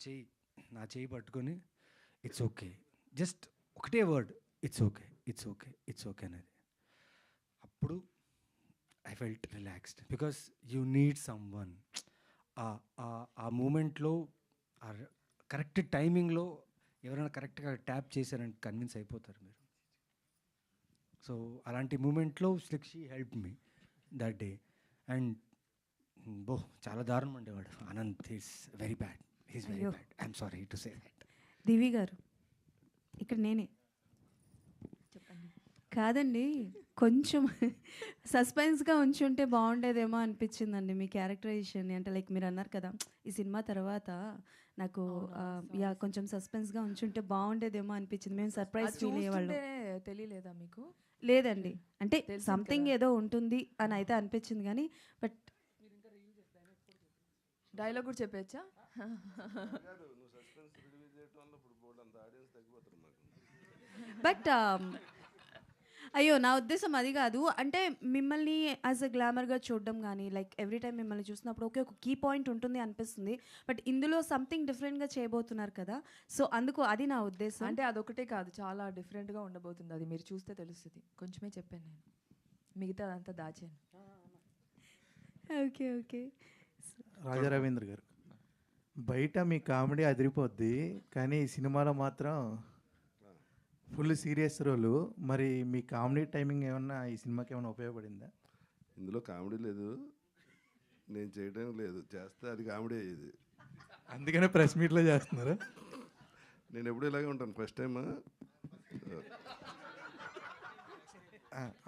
నా చెయ్యి పట్టుకొని ఇట్స్ ఓకే, జస్ట్ ఒకటే word, it's okay, it's okay, it's okay అనేది. అప్పుడు I felt relaxed, because you need some one. ఆ మూమెంట్లో కరెక్ట్ టైమింగ్లో ఎవరైనా కరెక్ట్గా ట్యాప్ చేశారని కన్విన్స్ అయిపోతారు మీరు. సో అలాంటి మూమెంట్లో she help me that day. And చాలా దారుణం ఉండేవాడు Anand. Is very bad, is very bad. I'm sorry to say that. Divi గారు, ఇక్కడ నేనే కాదండి, కొంచెం సస్పెన్స్గా ఉంచుంటే బాగుండేదేమో అనిపించిందండి మీ క్యారెక్టరైజేషన్. అంటే లైక్ మీరు అన్నారు కదా, ఈ సినిమా తర్వాత నాకు యా కొంచెం సస్పెన్స్గా ఉంచుంటే బాగుండేదేమో అనిపించింది. మేము సర్ప్రైజ్ ఫీల్ అయ్యేవాళ్ళం. తెలియలేదా మీకు? లేదండి, అంటే సంథింగ్ ఏదో ఉంటుంది అని అయితే అనిపించింది, కానీ బట్ డైలాగ్ కూడా చెప్పేచ్చా? బట్ అయ్యో! నా ఉద్దేశ్యం అది కాదు. అంటే మిమ్మల్ని యాజ్ ఎ గ్లామర్‌గా చూడడం గానీ, లైక్ ఎవ్రీ టైమ్ మిమ్మల్ని చూసినప్పుడు ఓకే. ఒక కీ పాయింట్ ఉంటుంది అనిపిస్తుంది. బట్ ఇందులో సంథింగ్ డిఫరెంట్‌గా చేయబోతున్నారు కదా! సో, అందుకు అది నా ఉద్దేశం. అంటే అదొకటే కాదు, చాలా డిఫరెంట్గా ఉండబోతుంది. అది మీరు చూస్తే తెలుస్తుంది. కొంచెమే చెప్పాను నేను, మిగతా అదంతా దాచాను. ఓకే. ఓకే. రాజా రవీంద్ర గారు, బయట మీ కామెడీ అదిరిపోద్ది, కానీ ఈ సినిమాలో మాత్రం ఫుల్ సీరియస్ రోలు. మరి మీ కామెడీ టైమింగ్ ఏమన్నా ఈ సినిమాకి ఏమైనా ఉపయోగపడిందా? ఇందులో కామెడీ లేదు, నేను చేయడానికి లేదు, చేస్తే అది కామెడీ అయ్యేది. అందుకనే ప్రెస్ మీట్లో చేస్తున్నారా? నేను ఎప్పుడు ఇలాగే ఉంటాను. ఫస్ట్ టైం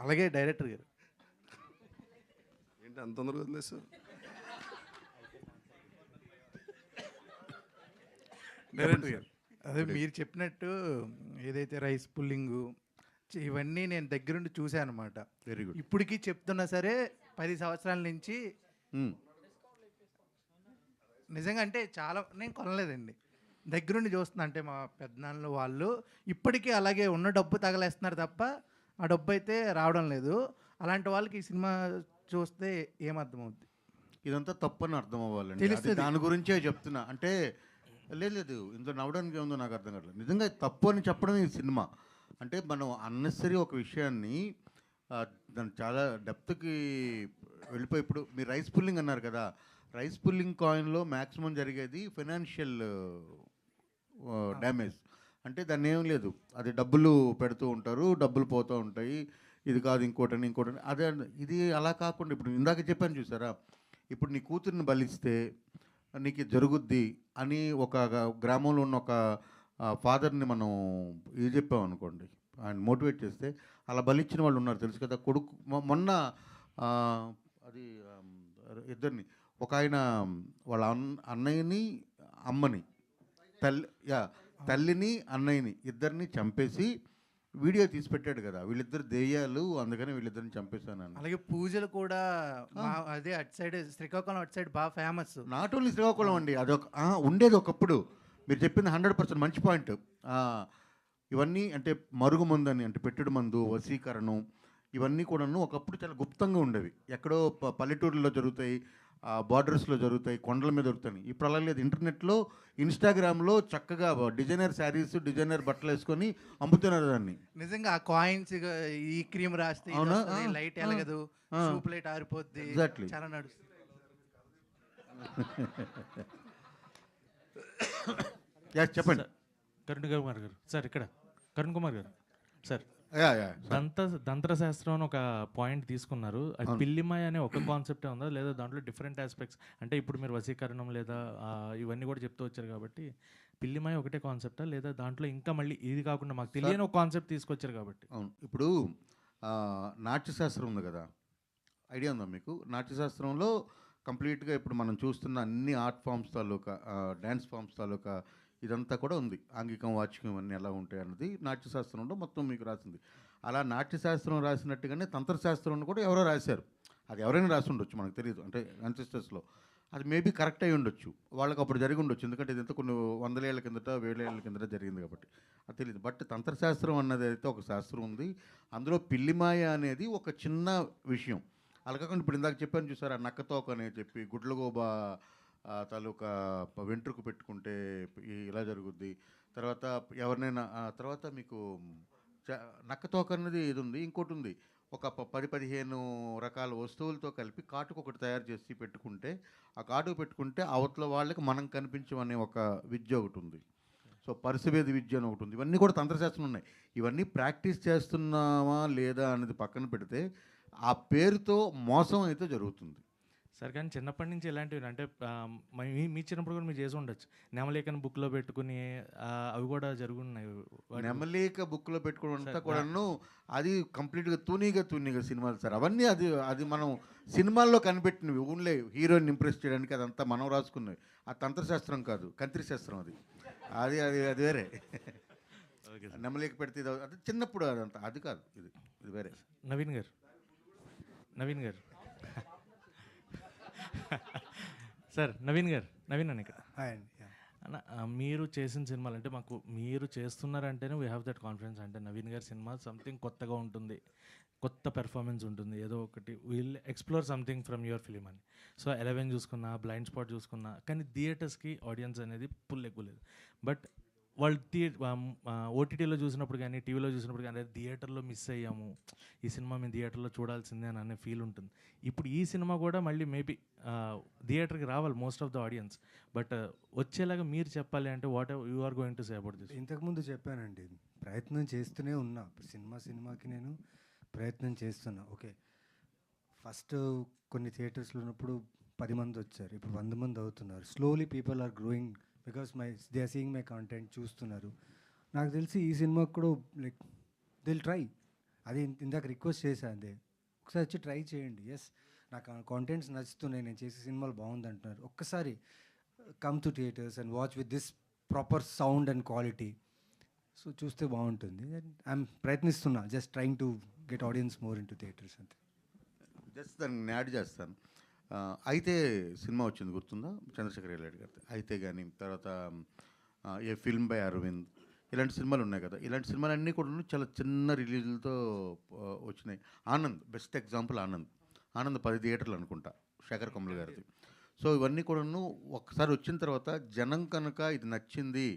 అలాగే డైరెక్టర్ గారు, ఏంటి అంత తొందరగా వదిలేసు? డైరెక్టర్ గారు, అదే మీరు చెప్పినట్టు ఏదైతే రైస్ పుల్లింగు ఇవన్నీ నేను దగ్గరుండి చూశాను అనమాట. Very good. ఇప్పటికీ చెప్తున్నా సరే 10 సంవత్సరాల నుంచి నిజంగా అంటే చాలా నేను కొనలేదండి, దగ్గరుండి చూస్తున్నా. అంటే మా పెద్దనాన్నలు వాళ్ళు ఇప్పటికీ అలాగే ఉన్న డబ్బు తగలేస్తున్నారు తప్ప ఆ డబ్బు అయితే రావడం లేదు. అలాంటి వాళ్ళకి ఈ సినిమా చూస్తే ఏమర్థమవుద్ది? ఇదంతా తప్పని అర్థం అవ్వాలండి. తెలుస్తుంది. దాని గురించే చెప్తున్నా. అంటే లేదు ఇందులో నవ్వడానికి ఏముందో నాకు అర్థం కావట్లేదు. నిజంగా తప్పు అని చెప్పడం ఈ సినిమా. అంటే మనం అన్నెసరీ ఒక విషయాన్ని దాన్ని చాలా డెప్త్కి వెళ్ళిపోయి, ఇప్పుడు మీరు రైస్ పుల్లింగ్ అన్నారు కదా, రైస్ పుల్లింగ్ కాయిన్లో మ్యాక్సిమం జరిగేది ఫైనాన్షియల్ డ్యామేజ్. అంటే దాన్ని ఏం లేదు, అది డబ్బులు పెడుతూ ఉంటారు, డబ్బులు పోతూ ఉంటాయి, ఇది కాదు ఇంకోటని ఇంకోటని. అదే ఇది అలా కాకుండా ఇప్పుడు ఇందాక చెప్పాను చూసారా, ఇప్పుడు నీ కూతుర్ని బలిస్తే నీకు జరుగుద్ది అని ఒక గ్రామంలో ఉన్న ఒక ఫాదర్ని మనం ఇది చెప్పామనుకోండి, ఆయన మోటివేట్ చేస్తే అలా బలిచ్చిన వాళ్ళు ఉన్నారు తెలుసు కదా. కొడుకు మొన్న అది ఇద్దరిని, ఒక ఆయన వాళ్ళ అన్నయ్యని అమ్మని తల్లిని అన్నయ్యని ఇద్దరిని చంపేసి వీడియో తీసి పెట్టాడు కదా. వీళ్ళిద్దరు దెయ్యాలు, అందుకని వీళ్ళిద్దరిని చంపేశాను. అలాగే పూజలు కూడా అదే అటు సైడ్ శ్రీకాకుళం అటు సైడ్ బాగా ఫేమస్. నాట్ ఓన్లీ శ్రీకాకుళం అండి, అదొక ఉండేది ఒకప్పుడు. మీరు చెప్పింది 100% మంచి పాయింట్. ఇవన్నీ అంటే మరుగు మందు అని, అంటే పెట్టుడు మందు, వశీకరణం, ఇవన్నీ కూడాను ఒకప్పుడు చాలా గుప్తంగా ఉండేవి. ఎక్కడో పల్లెటూరులో జరుగుతాయి, బార్డర్స్లో జరుగుతాయి, కొండల మీద దొరుకుతాయి. ఇప్పుడు అలా లేదు. ఇంటర్నెట్లో, ఇన్స్టాగ్రామ్లో చక్కగా డిజైనర్ శారీస్, డిజైనర్ బట్టలు వేసుకొని అమ్ముతున్నారు దాన్ని. నిజంగా ఆ కాయిన్స్ ఈ క్రీమ్ రాస్తే అవునా? లైట్ ఎలగదు, సూప్ లైట్ ఆరిపోద్ది, Exactly. చాలా నడుస్తుంది. చెప్పండి. కరుణ్ కుమార్ గారు సార్, ఇక్కడ కరుణ్ కుమార్ గారు సార్, Yeah. తంత్రశాస్త్రం అని ఒక పాయింట్ తీసుకున్నారు. అది పిల్లిమాయ అనే ఒక కాన్సెప్టే ఉందా, లేదా దాంట్లో డిఫరెంట్ ఆస్పెక్ట్స్? అంటే ఇప్పుడు మీరు వశీకరణం లేదా ఇవన్నీ కూడా చెప్తూ వచ్చారు కాబట్టి పిల్లిమాయ ఒకటే కాన్సెప్టా, లేదా దాంట్లో ఇంకా మళ్ళీ ఇది కాకుండా మాకు తెలియని ఒక కాన్సెప్ట్ తీసుకొచ్చారు కాబట్టి? అవును. ఇప్పుడు నాట్యశాస్త్రం ఉంది కదా, ఐడియా ఉందా మీకు? నాట్యశాస్త్రంలో కంప్లీట్గా ఇప్పుడు మనం చూస్తున్న అన్ని ఆర్ట్ ఫామ్స్ తాలూకా, డ్యాన్స్ ఫామ్స్ తాలూకా ఇదంతా కూడా ఉంది. ఆంగికం, వాచికం ఇవన్నీ ఎలా ఉంటాయి అన్నది నాట్యశాస్త్రంలో మొత్తం మీకు రాసింది. అలా నాట్యశాస్త్రం రాసినట్టుగానే తంత్రశాస్త్రం కూడా ఎవరో రాశారు. అది ఎవరైనా రాసి ఉండొచ్చు, మనకు తెలియదు. అంటే అన్సిస్టర్స్లో అది మేబీ కరెక్ట్ అయి ఉండొచ్చు, వాళ్ళకి అప్పుడు జరిగి ఉండొచ్చు. ఎందుకంటే ఇదంతా కొన్ని 100 ఏళ్ల కిందట 1000 ఏళ్ల కిందట జరిగింది కాబట్టి అది తెలియదు. బట్ తంత్రశాస్త్రం అన్నది అయితే ఒక శాస్త్రం ఉంది. అందులో పిల్లిమాయ అనేది ఒక చిన్న విషయం. అలా కాకుండా ఇప్పుడు ఇందాక చెప్పాను చూసారా, నక్కతోక అని చెప్పి గుడ్లగోబా తాలూకా వెంట్రుకు పెట్టుకుంటే ఇలా జరుగుద్ది. తర్వాత ఎవరినైనా తర్వాత మీకు నక్కతోక అనేది ఇది ఉంది. ఇంకోటి ఉంది, ఒక 10-15 రకాల వస్తువులతో కలిపి కాటుకు ఒకటి తయారు చేసి పెట్టుకుంటే, ఆ కాటుకు పెట్టుకుంటే అవతల వాళ్ళకి మనం కనిపించమనే ఒక విద్య ఒకటి ఉంది. సో పరిసవేద విద్య అని ఒకటి ఉంది. ఇవన్నీ కూడా తంత్రశాస్త్రం ఉన్నాయి. ఇవన్నీ ప్రాక్టీస్ చేస్తున్నామా లేదా అనేది పక్కన పెడితే ఆ పేరుతో మోసం అయితే జరుగుతుంది. సార్ కానీ చిన్నప్పటి నుంచి ఎలాంటివి అంటే మీ చిన్నప్పుడు కూడా మీరు చేసి ఉండొచ్చు. నెమలేఖను బుక్లో పెట్టుకుని అవి కూడా జరుగున్నాయి. నెమలేక బుక్లో పెట్టుకోవడం అంతా కూడాను అది కంప్లీట్గా తూనీగా సినిమాలు సార్. అవన్నీ అది మనం సినిమాల్లో కనిపెట్టినవి, ఓన్లీ హీరోయిన్ ఇంప్రెస్ చేయడానికి. అదంతా మనం రాసుకున్నవి. ఆ తంత్రశాస్త్రం కాదు, కంత్రిశాస్త్రం. అది అది అది వేరే. నెమలేక పెడితే అది చిన్నప్పుడు అదంతా, అది కాదు, ఇది వేరే. నవీన్ గారు సార్, నవీన్ అని ఇక్కడ అన్న మీరు చేసిన సినిమాలు అంటే మాకు మీరు చేస్తున్నారంటేనే వీ హ్యావ్ దట్ కాన్ఫిడెన్స్. అంటే నవీన్ గారి సినిమా సంథింగ్ కొత్తగా ఉంటుంది, కొత్త పెర్ఫార్మెన్స్ ఉంటుంది, ఏదో ఒకటి will explore something from your film అని. సో 11 చూసుకున్నా, బ్లైండ్ స్పాట్ చూసుకున్నా, కానీ థియేటర్స్కి ఆడియన్స్ అనేది పుల్ ఎక్కువ లేదు. బట్ వాళ్ళు ఓటీటీలో చూసినప్పుడు కానీ టీవీలో చూసినప్పుడు కానీ థియేటర్లో మిస్ అయ్యాము, ఈ సినిమా మేము థియేటర్లో చూడాల్సిందే అని అనే ఫీల్ ఉంటుంది. ఇప్పుడు ఈ సినిమా కూడా మళ్ళీ మేబీ థియేటర్కి రావాలి most of the audience, but వచ్చేలాగా మీరు చెప్పాలి అంటే what you are going to say about this? ఇంతకుముందు చెప్పానండి, ప్రయత్నం చేస్తూనే ఉన్నా. సినిమాకి నేను ప్రయత్నం చేస్తున్నా. ఓకే, ఫస్ట్ కొన్ని థియేటర్స్లో ఉన్నప్పుడు 10 మంది వచ్చారు, ఇప్పుడు 100 మంది అవుతున్నారు. Slowly people are growing because they are seeing my content, చూస్తున్నారు. నాకు తెలిసి ఈ సినిమాకి కూడా లైక్ దిల్ ట్రై. అది ఇందాక రిక్వెస్ట్ చేశాను, అదే ఒకసారి వచ్చి ట్రై చేయండి. ఎస్, నాకు కాంటెంట్స్ నచ్చుతున్నాయి, నేను చేసే సినిమాలు బాగుంది అంటున్నారు. ఒక్కసారి come to theatres and watch with this proper sound and quality. So చూస్తే బాగుంటుంది. ఐఎమ్ ప్రయత్నిస్తున్నా, just trying to get audience more in to theatres అంతే. జస్ట్ దాన్ని యాడ్ చేస్తాను. అయితే సినిమా వచ్చింది గుర్తుందా, చంద్రశేఖర్ రెడ్డి గారి. అయితే కానీ తర్వాత ఏ ఫిల్మ్ బై అరవింద్, ఇలాంటి సినిమాలు ఉన్నాయి కదా. ఇలాంటి సినిమాలన్నీ కూడా చాలా చిన్న రిలీజులతో వచ్చినాయి. Anand best example. ఆనంద్ 10 థియేటర్లు అనుకుంటా, శేఖర్ కమల్ గారిది. సో ఇవన్నీ కూడాను ఒక్కసారి వచ్చిన తర్వాత జనం కనుక ఇది నచ్చింది,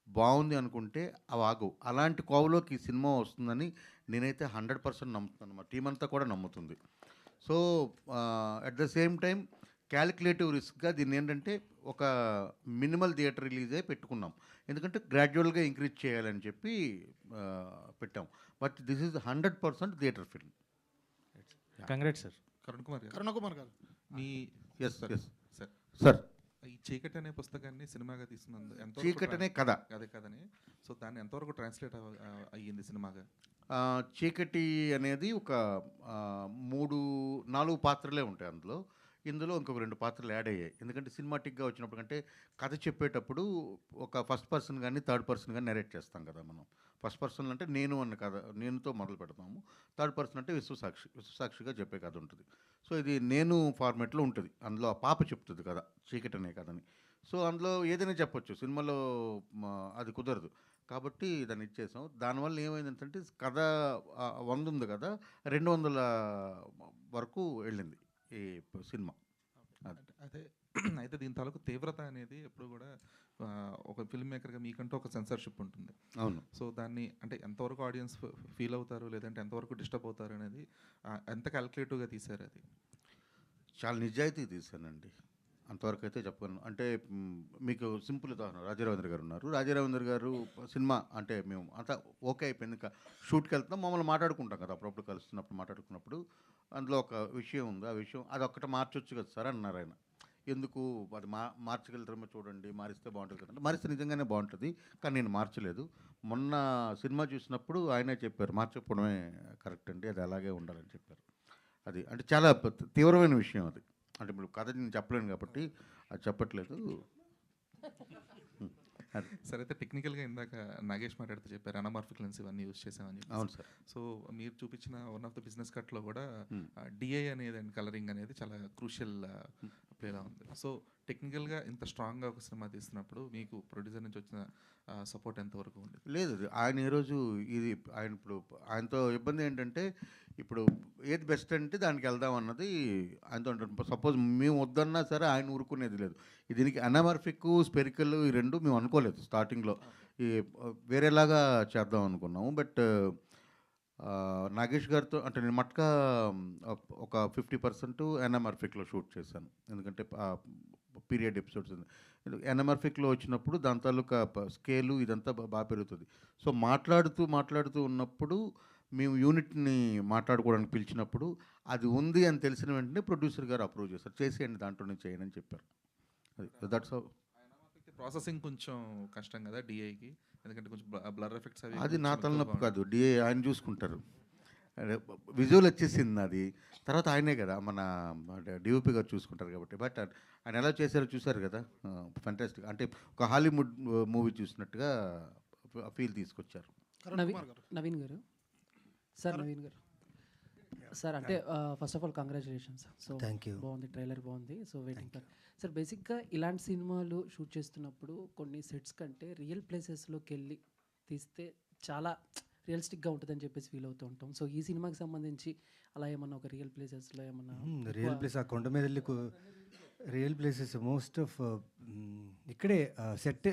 బాగుంది అనుకుంటే అవి ఆగవు. అలాంటి కోవలోకి ఈ సినిమా వస్తుందని నేనైతే 100% నమ్ముతున్నాను. మా టీం అంతా కూడా నమ్ముతుంది. So at the same time calculative రిస్క్గా దీన్ని ఏంటంటే ఒక మినిమల్ థియేటర్ రిలీజే పెట్టుకున్నాం, ఎందుకంటే గ్రాడ్యువల్గా ఇంక్రీజ్ చేయాలని చెప్పి పెట్టాం. But this is 100% theatre film. Congrats sir. Karun Kumar గారు మీ ఎస్ సార్ సార్ ఈ చీకటి అనే పుస్తకాన్ని సినిమాగా తీసుకున్నందు ఎంతవరకు చీకటి అనే కథ, అదే కథని, సో దాన్ని ఎంతవరకు ట్రాన్స్లేట్ అయ్యింది సినిమాగా? చీకటి అనేది ఒక 3-4 పాత్రలే ఉంటాయి అందులో. ఇందులో ఇంకొక 2 పాత్రలు యాడ్ అయ్యాయి. ఎందుకంటే సినిమాటిక్గా వచ్చినప్పుడు, అంటే కథ చెప్పేటప్పుడు ఒక ఫస్ట్ పర్సన్ కానీ థర్డ్ పర్సన్ కానీ నెరేట్ చేస్తాం కదా మనం. ఫస్ట్ పర్సన్ అంటే నేను అన్న కథ, నేనుతో మొదలు పెడతాము. థర్డ్ పర్సన్ అంటే విశ్వసాక్షిగా చెప్పే కథ ఉంటుంది. సో ఇది నేను ఫార్మేట్లో ఉంటుంది. అందులో ఆ పాప చెప్తుంది కదా, చీకటి అనే కథని. సో అందులో ఏదైనా చెప్పొచ్చు, సినిమాలో అది కుదరదు కాబట్టి దాన్ని ఇచ్చేసాం. దానివల్ల ఏమైందంటే కథ 100 ఉంది కదా, 200 వరకు వెళ్ళింది ఈ సినిమా. అయితే అయితే దీని తాలూకు తీవ్రత అనేది ఎప్పుడు కూడా ఒక ఫిల్మ్ మేకర్గా మీకంటూ ఒక సెన్సర్షిప్ ఉంటుంది. అవును. సో దాన్ని అంటే ఎంతవరకు ఆడియన్స్ ఫీల్ అవుతారు, లేదంటే ఎంతవరకు డిస్టర్బ్ అవుతారు అనేది ఎంత క్యాలిక్యులేటివ్గా తీశారు? అది చాలా నిజాయితీ తీశానండి, అంతవరకు అయితే చెప్పగలను. అంటే మీకు సింపుల్ ఉదాహరణ, రాజారావేంద్ర గారు ఉన్నారు. రాజారావేంద్ర గారు సినిమా అంటే మేము అంతా ఓకే అయిపోయింది, ఇంకా షూట్కి వెళ్తాం, మమ్మల్ని మాట్లాడుకుంటాం కదా అప్పుడప్పుడు, కలుస్తున్నప్పుడు మాట్లాడుకున్నప్పుడు అందులో ఒక విషయం ఉంది, ఆ విషయం అది ఒక్కటి మార్చొచ్చు కదా సార్ అన్నారు ఆయన. ఎందుకు అది మార్చగలుగుతారో చూడండి, మారిస్తే బాగుంటుంది కదంటే, మారిస్తే నిజంగానే బాగుంటుంది, కానీ నేను మార్చలేదు. మొన్న సినిమా చూసినప్పుడు ఆయనే చెప్పారు, మార్చకపోవడమే కరెక్ట్ అండి, అది అలాగే ఉండాలని చెప్పారు. అది అంటే చాలా తీవ్రమైన విషయం అది. అంటే ఇప్పుడు కథ నేను చెప్పలేను కాబట్టి అది చెప్పట్లేదు. సరే, అయితే టెక్నికల్గా ఇందాక నాగేష్ మాట్లాడుతూ చెప్పారు అనమార్ఫిక్ లెన్స్ ఇవన్నీ యూజ్ చేసామని. అవును సార్. సో మీరు చూపించిన వన్ ఆఫ్ ద బిజినెస్ కట్లో కూడా డిఐ అనేది అండ్ కలరింగ్ అనేది చాలా క్రూషియల్ ప్లేలా ఉంది. సో టెక్నికల్గా ఇంత స్ట్రాంగ్గా ఒక సినిమా తీస్తున్నప్పుడు మీకు ప్రొడ్యూసర్ నుంచి వచ్చిన సపోర్ట్ ఎంతవరకు ఉంది? లేదు, ఆయన ఈరోజు ఇది ఆయన ఇప్పుడు ఆయనతో ఇబ్బంది ఏంటంటే, ఇప్పుడు ఏది బెస్ట్ అంటే దానికి వెళ్దాం అన్నది ఆయనతో ఉంటుంది. సపోజ్ మేము వద్దన్నా సరే ఆయన ఊరుకునేది లేదు. దీనికి అనమార్ఫిక్ స్పెరికల్ ఈ 2 మేము అనుకోలేదు స్టార్టింగ్లో, ఈ వేరేలాగా చేద్దాం అనుకున్నాము. బట్ నాగేష్ గారితో అంటే నేను మట్కా ఒక 50% ఎన్ఎంఆర్ఫిక్లో షూట్ చేశాను, ఎందుకంటే పీరియడ్ ఎపిసోడ్స్ ఎన్ఎంఆర్ఫిక్లో వచ్చినప్పుడు దాని తాలూకా స్కేలు ఇదంతా బాగా పెరుగుతుంది. సో మాట్లాడుతూ ఉన్నప్పుడు మేము యూనిట్ని మాట్లాడుకోవడానికి పిలిచినప్పుడు అది ఉంది అని తెలిసిన వెంటనే ప్రొడ్యూసర్ గారు అప్రూవ్ చేశారు, చేసేయండి దాంట్లోనే చేయను అని చెప్పారు. అది దట్స్ హౌ. ప్రాసెసింగ్ కొంచెం కష్టం కదా డిఐకి, ఎందుకంటే కొంచెం బ్లర్ ఎఫెక్ట్స్ అవి. అది నా తలనొప్పి కాదు, డిఏ ఆయన చూసుకుంటారు. విజువల్ వచ్చేసింది అది, తర్వాత ఆయనే కదా మన డిఓపి గారు చూసుకుంటారు కాబట్టి. బట్ ఆయన ఎలా చేశారో చూశారు కదా, ఫెంటాస్టిక్. అంటే ఒక హాలీవుడ్ మూవీ చూసినట్టుగా ఫీల్ తీసుకొచ్చారు. నవీన్ గారు సార్, నవీన్ గారు సార్ అంటే first of all congratulations. So Thank you. బాగుంది, ట్రైలర్ బాగుంది. So waiting for sir. బేసిక్గా ఇలాంటి సినిమాలు షూట్ చేస్తున్నప్పుడు కొన్ని సెట్స్ కంటే రియల్ ప్లేసెస్లోకి వెళ్ళి తీస్తే చాలా రియలిస్టిక్గా ఉంటుందని చెప్పేసి ఫీల్ అవుతూ ఉంటాం. సో ఈ సినిమాకి సంబంధించి అలా ఏమన్నా ఒక రియల్ ప్లేసెస్లో ఏమన్నా రియల్ ప్లేస్ ఆ కొండ మీద వెళ్ళి రియల్ ప్లేసెస్ మోస్ట్ ఆఫ్ ఇక్కడే సెట్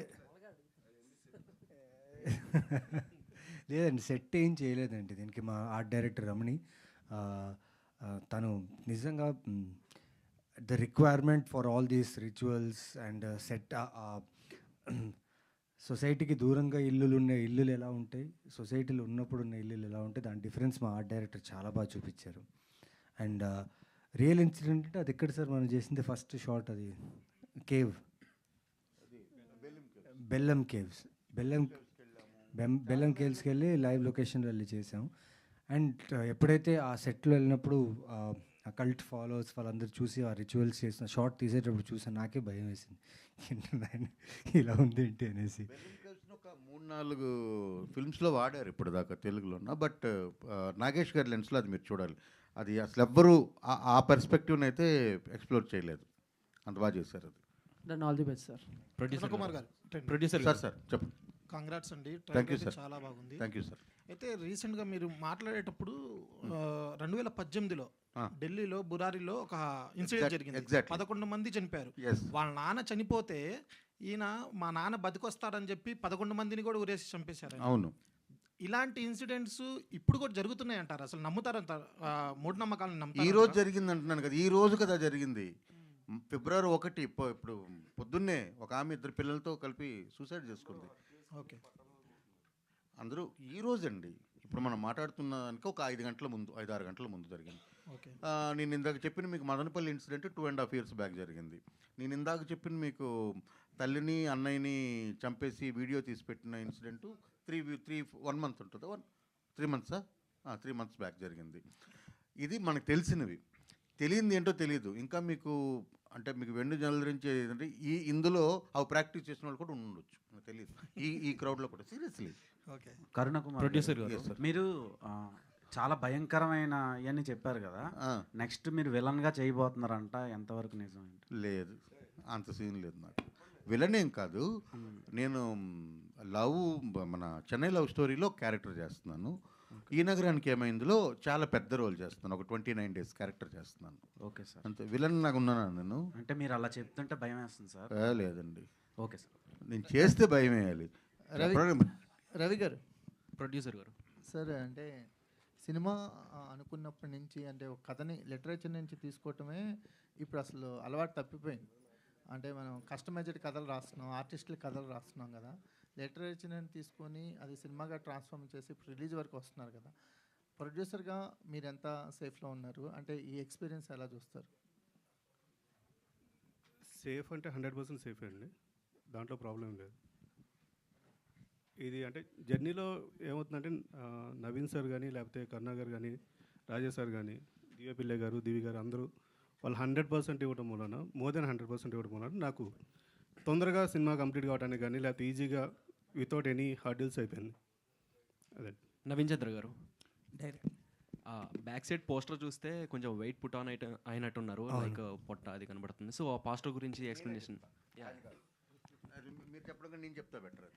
లేదండి, సెట్ ఏం చేయలేదండి దీనికి. మా ఆర్ట్ డైరెక్టర్ రమణి తను నిజంగా the requirement for all these rituals and set సొసైటీకి దూరంగా ఇల్లులు ఎలా ఉంటాయి, సొసైటీలో ఉన్నప్పుడు ఉన్న ఇల్లులు ఎలా ఉంటాయి, దాని డిఫరెన్స్ మా ఆర్ట్ డైరెక్టర్ చాలా బాగా చూపించారు. అండ్ రియల్ ఇన్సిడెంట్ అంటే అది ఎక్కడ సార్ మనం చేసింది ఫస్ట్ షాట్, అది కేవ్, బెల్లం కేవ్స్, బెల్లం కేవ్స్కి వెళ్ళి లైవ్ లొకేషన్ వెళ్ళి చేసాం. అండ్ ఎప్పుడైతే ఆ సెట్లో వెళ్ళినప్పుడు ఆ కల్ట్ ఫాలోవర్స్ వాళ్ళందరూ చూసి ఆ రిచువల్స్ చేసిన షార్ట్ తీసేటప్పుడు చూసి నాకే భయం వేసింది, ఇలా ఉంది ఏంటి అనేసి. ఒక 3-4 ఫిల్మ్స్లో వాడారు ఇప్పుడు దాకా తెలుగులో. బట్ నాగేష్ గారి లెన్స్లో అది మీరు చూడాలి, అది అసలు ఎవ్వరూ ఆ పర్స్పెక్టివ్ని అయితే ఎక్స్ప్లోర్ చేయలేదు, అంత బాగా చేశారు అది. Then all the best sir. Producer Kumar garu, producer sir చెప్పండి. కంగ్రాట్స్ అండి, థ్యాంక్ యూ ట్రైలర్ సార్. చాలా బాగుంది. Thank you sir. అయితే రీసెంట్గా మీరు మాట్లాడేటప్పుడు 2018లో ఢిల్లీలో బురారిలో ఒక ఇన్సిడెంట్ జరిగింది. 11 మంది చనిపోయారు. వాళ్ళ నాన్న చనిపోతే ఈయన మా నాన్న బతికొస్తాడని చెప్పి 11 మందిని కూడా ఉరేసి చంపేశారు. అవును. ఇలాంటి ఇన్సిడెంట్స్ ఇప్పుడు కూడా జరుగుతున్నాయి అంటారు, అసలు నమ్ముతారంట? మూఢనమ్మకాలను నమ్ముతారు? ఈ రోజు జరిగింది అంటున్నాను కదా, ఈ రోజు కదా జరిగింది. ఫిబ్రవరి 1 ఇప్పుడు పొద్దున్నే ఒక ఆమె 2 పిల్లలతో కలిపి సూసైడ్ చేసుకుంది. ఓకే, అందరూ ఈ రోజండి, ఇప్పుడు మనం మాట్లాడుతున్నానికి ఒక 5-6 గంటల ముందు జరిగింది. ఓకే. నేను ఇందాక చెప్పిన మీకు మదనపల్లి ఇన్సిడెంట్ 2.5 years బ్యాక్ జరిగింది. నేను ఇందాక చెప్పిన మీకు తల్లిని అన్నయ్యని చంపేసి వీడియో తీసి పెట్టిన ఇన్సిడెంట్ 1 month ఉంటుందా, 3 months 3 months బ్యాక్ జరిగింది. ఇది మనకు తెలిసినవి. తెలియంది ఏంటో తెలియదు. ఇంకా మీకు అంటే మీకు వెండు జలరించి ఏంటంటే ఇందులో అవి ప్రాక్టీస్ చేసిన వాళ్ళు కూడా ఉండొచ్చు, నాకు తెలియదు ఈ క్రౌడ్లో కూడా. సీరియస్లీ. ఓకే. కరుణకుమార్ ప్రొడ్యూసర్ గారు, మీరు చాలా భయంకరమైన ఇవన్నీ చెప్పారు కదా, నెక్స్ట్ మీరు విలన్గా చేయబోతున్నారంట, ఎంతవరకు నిజం? లేదు, అంత సీన్ లేదు నాకు. విలన్ ఏం కాదు, నేను మన చెన్నై లవ్ స్టోరీలో క్యారెక్టర్ చేస్తున్నాను. ఈ నగరానికి ఏమైందిలో చాలా పెద్ద రోల్ చేస్తున్నాను, ఒక 29 days క్యారెక్టర్ చేస్తున్నాను. Okay sir. అంతే, విలన్ నాకు ఉన్నానా నేను? అంటే మీరు అలా చెప్తుంటే భయం వేస్తుంది సార్. లేదండి. Okay sir. నేను చేస్తే భయం వేయాలి. రవి గారు, ప్రొడ్యూసర్ గారు సార్, అంటే సినిమా అనుకున్నప్పటి నుంచి అంటే ఒక కథని లిటరేచర్ నుంచి తీసుకోవటమే ఇప్పుడు అసలు అలవాటు తప్పిపోయింది. అంటే మనం కస్టమైజ్డ్ కథలు రాస్తున్నాం, ఆర్టిస్టుల కథలు రాస్తున్నాం కదా, లిటరేచర్ని తీసుకొని అది సినిమాగా ట్రాన్స్ఫార్మ్ చేసి ఇప్పుడు రిలీజ్ వరకు వస్తున్నారు కదా. ప్రొడ్యూసర్గా మీరు ఎంత సేఫ్లో ఉన్నారు, అంటే ఈ ఎక్స్పీరియన్స్ ఎలా చూస్తారు? సేఫ్ అంటే 100% సేఫ్ అండి, దాంట్లో ప్రాబ్లం లేదు. ఇది అంటే జర్నీలో ఏమవుతుందంటే నవీన్ సార్ కానీ లేకపోతే కరుణ గారు కానీ రాజేష్ సార్ కానీ దివ్య పిల్లయ్య గారు దివి గారు అందరూ వాళ్ళు 100% ఇవ్వడం వలన, మోర్ దెన్ 100% ఇవ్వడం వలన నాకు తొందరగా సినిమా కంప్లీట్ కావడానికి కానీ లేకపోతే ఈజీగా వితౌట్ ఎనీ హర్డిల్స్ అయిపోయింది. అదే. నవీన్ చంద్ర గారు, బ్యాక్ సైడ్ పోస్టర్ చూస్తే కొంచెం వెయిట్ పుట్ ఆన్ అయినట్టున్నారు, లైక్ పొట్ట అది కనబడుతుంది. సో ఆ పోస్టర్ గురించి ఎక్స్ప్లెనేషన్. మీరు చెప్పడం నేను చెప్తా బెటర్.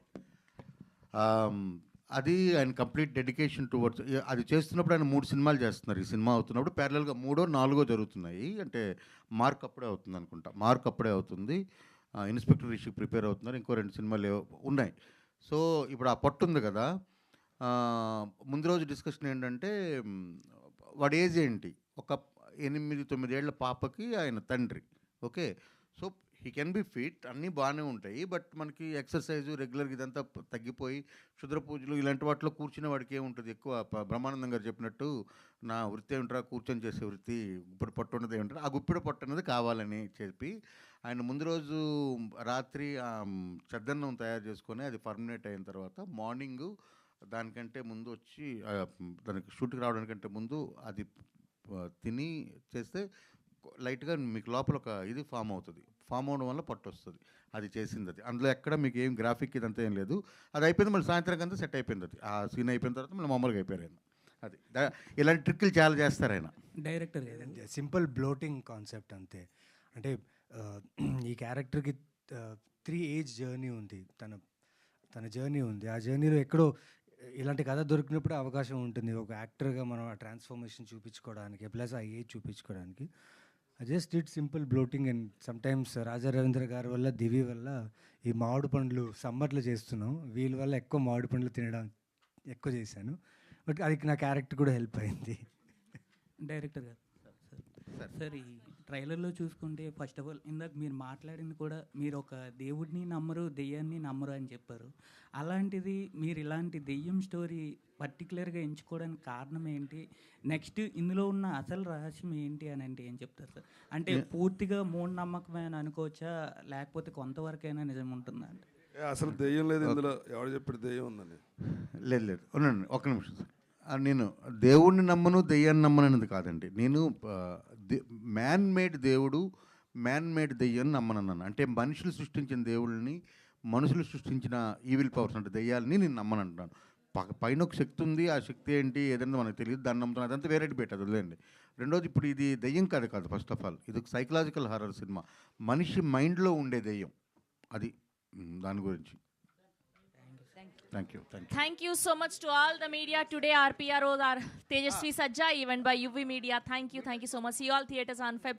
అది ఆయన కంప్లీట్ డెడికేషన్ టువర్డ్స్ అది చేస్తున్నప్పుడు ఆయన 3 సినిమాలు చేస్తున్నారు. ఈ సినిమా అవుతున్నప్పుడు ప్యారలల్గా 3వ 4వ జరుగుతున్నాయి. అంటే మార్క్ అప్పుడే అవుతుంది అనుకుంటా, మార్క్ అప్పుడే అవుతుంది, ఇన్స్పెక్టర్ రిషి ప్రిపేర్ అవుతున్నారు, ఇంకో 2 సినిమాలు ఉన్నాయి. సో ఇప్పుడు ఆ పట్టు ఉంది కదా, ముందు రోజు డిస్కషన్ ఏంటంటే వాడి ఏజ్ ఏంటి, ఒక 8-9 ఏళ్ల పాపకి ఆయన తండ్రి. Okay, so he can be fit, అన్నీ బాగానే ఉంటాయి, బట్ మనకి ఎక్సర్సైజు రెగ్యులర్గా ఇదంతా తగ్గిపోయి క్షుద్ర పూజలు ఇలాంటి వాటిలో కూర్చునే వాడికి ఏముంటుంది ఎక్కువ. బ్రహ్మానందం గారు చెప్పినట్టు నా వృత్తి ఏమిట్రా కూర్చొని చేసే వృత్తి, గుప్పిడి పట్టు ఉన్నది ఏమిటారు, ఆ గుప్పిడి పట్టు అనేది కావాలని చెప్పి ఆయన ముందు రోజు రాత్రి చద్దన్నం తయారు చేసుకొని అది ఫర్మినేట్ అయిన తర్వాత మార్నింగు దానికంటే ముందు వచ్చి దానికి షూట్కి రావడానికంటే ముందు అది తిని చేస్తే లైట్గా మీకు లోపల ఒక ఇది ఫామ్ అవుతుంది, ఫామ్ అవడం వల్ల పట్టు వస్తుంది. అది చేసింది అది, అందులో ఎక్కడ మీకు ఏం గ్రాఫిక్ ఇదంతా ఏం లేదు. అది అయిపోయింది, మళ్ళీ సాయంత్రం అంతా సెట్ అయిపోయింది. అది ఆ సీన్ అయిపోయిన తర్వాత మళ్ళీ మామూలుగా అయిపోయారు ఆయన. అది ఇలాంటి ట్రిక్కులు చాలా చేస్తారు ఆయన. డైరెక్టర్ సింపుల్ బ్లోటింగ్ కాన్సెప్ట్ అంతే. అంటే ఈ క్యారెక్టర్కి 3 ఏజ్ జర్నీ ఉంది, తన జర్నీ ఉంది. ఆ జర్నీలో ఎక్కడో ఇలాంటి కథ దొరికినప్పుడు అవకాశం ఉంటుంది ఒక యాక్టర్గా మనం ఆ ట్రాన్స్ఫర్మేషన్ చూపించుకోవడానికి, ప్లస్ ఆ ఏజ్ చూపించుకోవడానికి. I just did simple bloating. And sometimes Raja Ravindra గారి వల్ల, దివి వల్ల ఈ మామిడి పండ్లు సమ్మర్లో చేస్తున్నాం, వీళ్ళ వల్ల ఎక్కువ మామిడి పండ్లు తినడం ఎక్కువ చేశాను. బట్ అది నా క్యారెక్టర్ కూడా హెల్ప్ అయింది. డైరెక్టర్ గారు సార్, ఈ ట్రైలర్లో చూసుకుంటే ఫస్ట్ ఆఫ్ ఆల్ ఇందాక మీరు మాట్లాడింది కూడా మీరు ఒక దేవుడిని నమ్మరు, దెయ్యాన్ని నమ్మరు అని చెప్పారు. అలాంటిది మీరు ఇలాంటి దెయ్యం స్టోరీ పర్టికులర్గా ఎంచుకోవడానికి కారణం ఏంటి? నెక్స్ట్ ఇందులో ఉన్న అసలు రహస్యం ఏంటి అని అంటే ఏం చెప్తారు సార్? అంటే పూర్తిగా మూఢనమ్మకమే అని అనుకోవచ్చా, లేకపోతే కొంతవరకైనా నిజం ఉంటుందా? అంటే అసలు దెయ్యం లేదు ఇందులో, ఎవరు చెప్పాడు దెయ్యం ఉందని? లేదు ఉండండి ఒక నిమిషం సార్. నేను దేవుడిని నమ్మను, దెయ్యాన్ని నమ్మను అనేది కాదండి. నేను మ్యాన్ మేడ్ దేవుడు, మ్యాన్ మేడ్ దెయ్యాన్ని నమ్మనన్నాను. అంటే మనుషులు సృష్టించిన దేవుళ్ళని, మనుషులు సృష్టించిన ఈవిల్ పవర్స్ అంటే దెయ్యాలని నేను నమ్మను అంటున్నాను. పైన ఒక శక్తి ఉంది, ఆ శక్తి ఏంటి ఏదైనా మనకు తెలియదు, దాన్ని నమ్ముతాను, అదంతా వేరే డిబేట్, అది వదిలేండి. రెండోది, ఇప్పుడు ఇది దెయ్యం కాదు ఫస్ట్ ఆఫ్ ఆల్, ఇది ఒక సైకలాజికల్ హారర్ సినిమా, మనిషి మైండ్లో ఉండే దెయ్యం, అది దాని గురించి. Thank you so much to all the media today. Our PROs are Tejasvi Sajja, event by UV Media. Thank you so much. See you all theaters on Feb.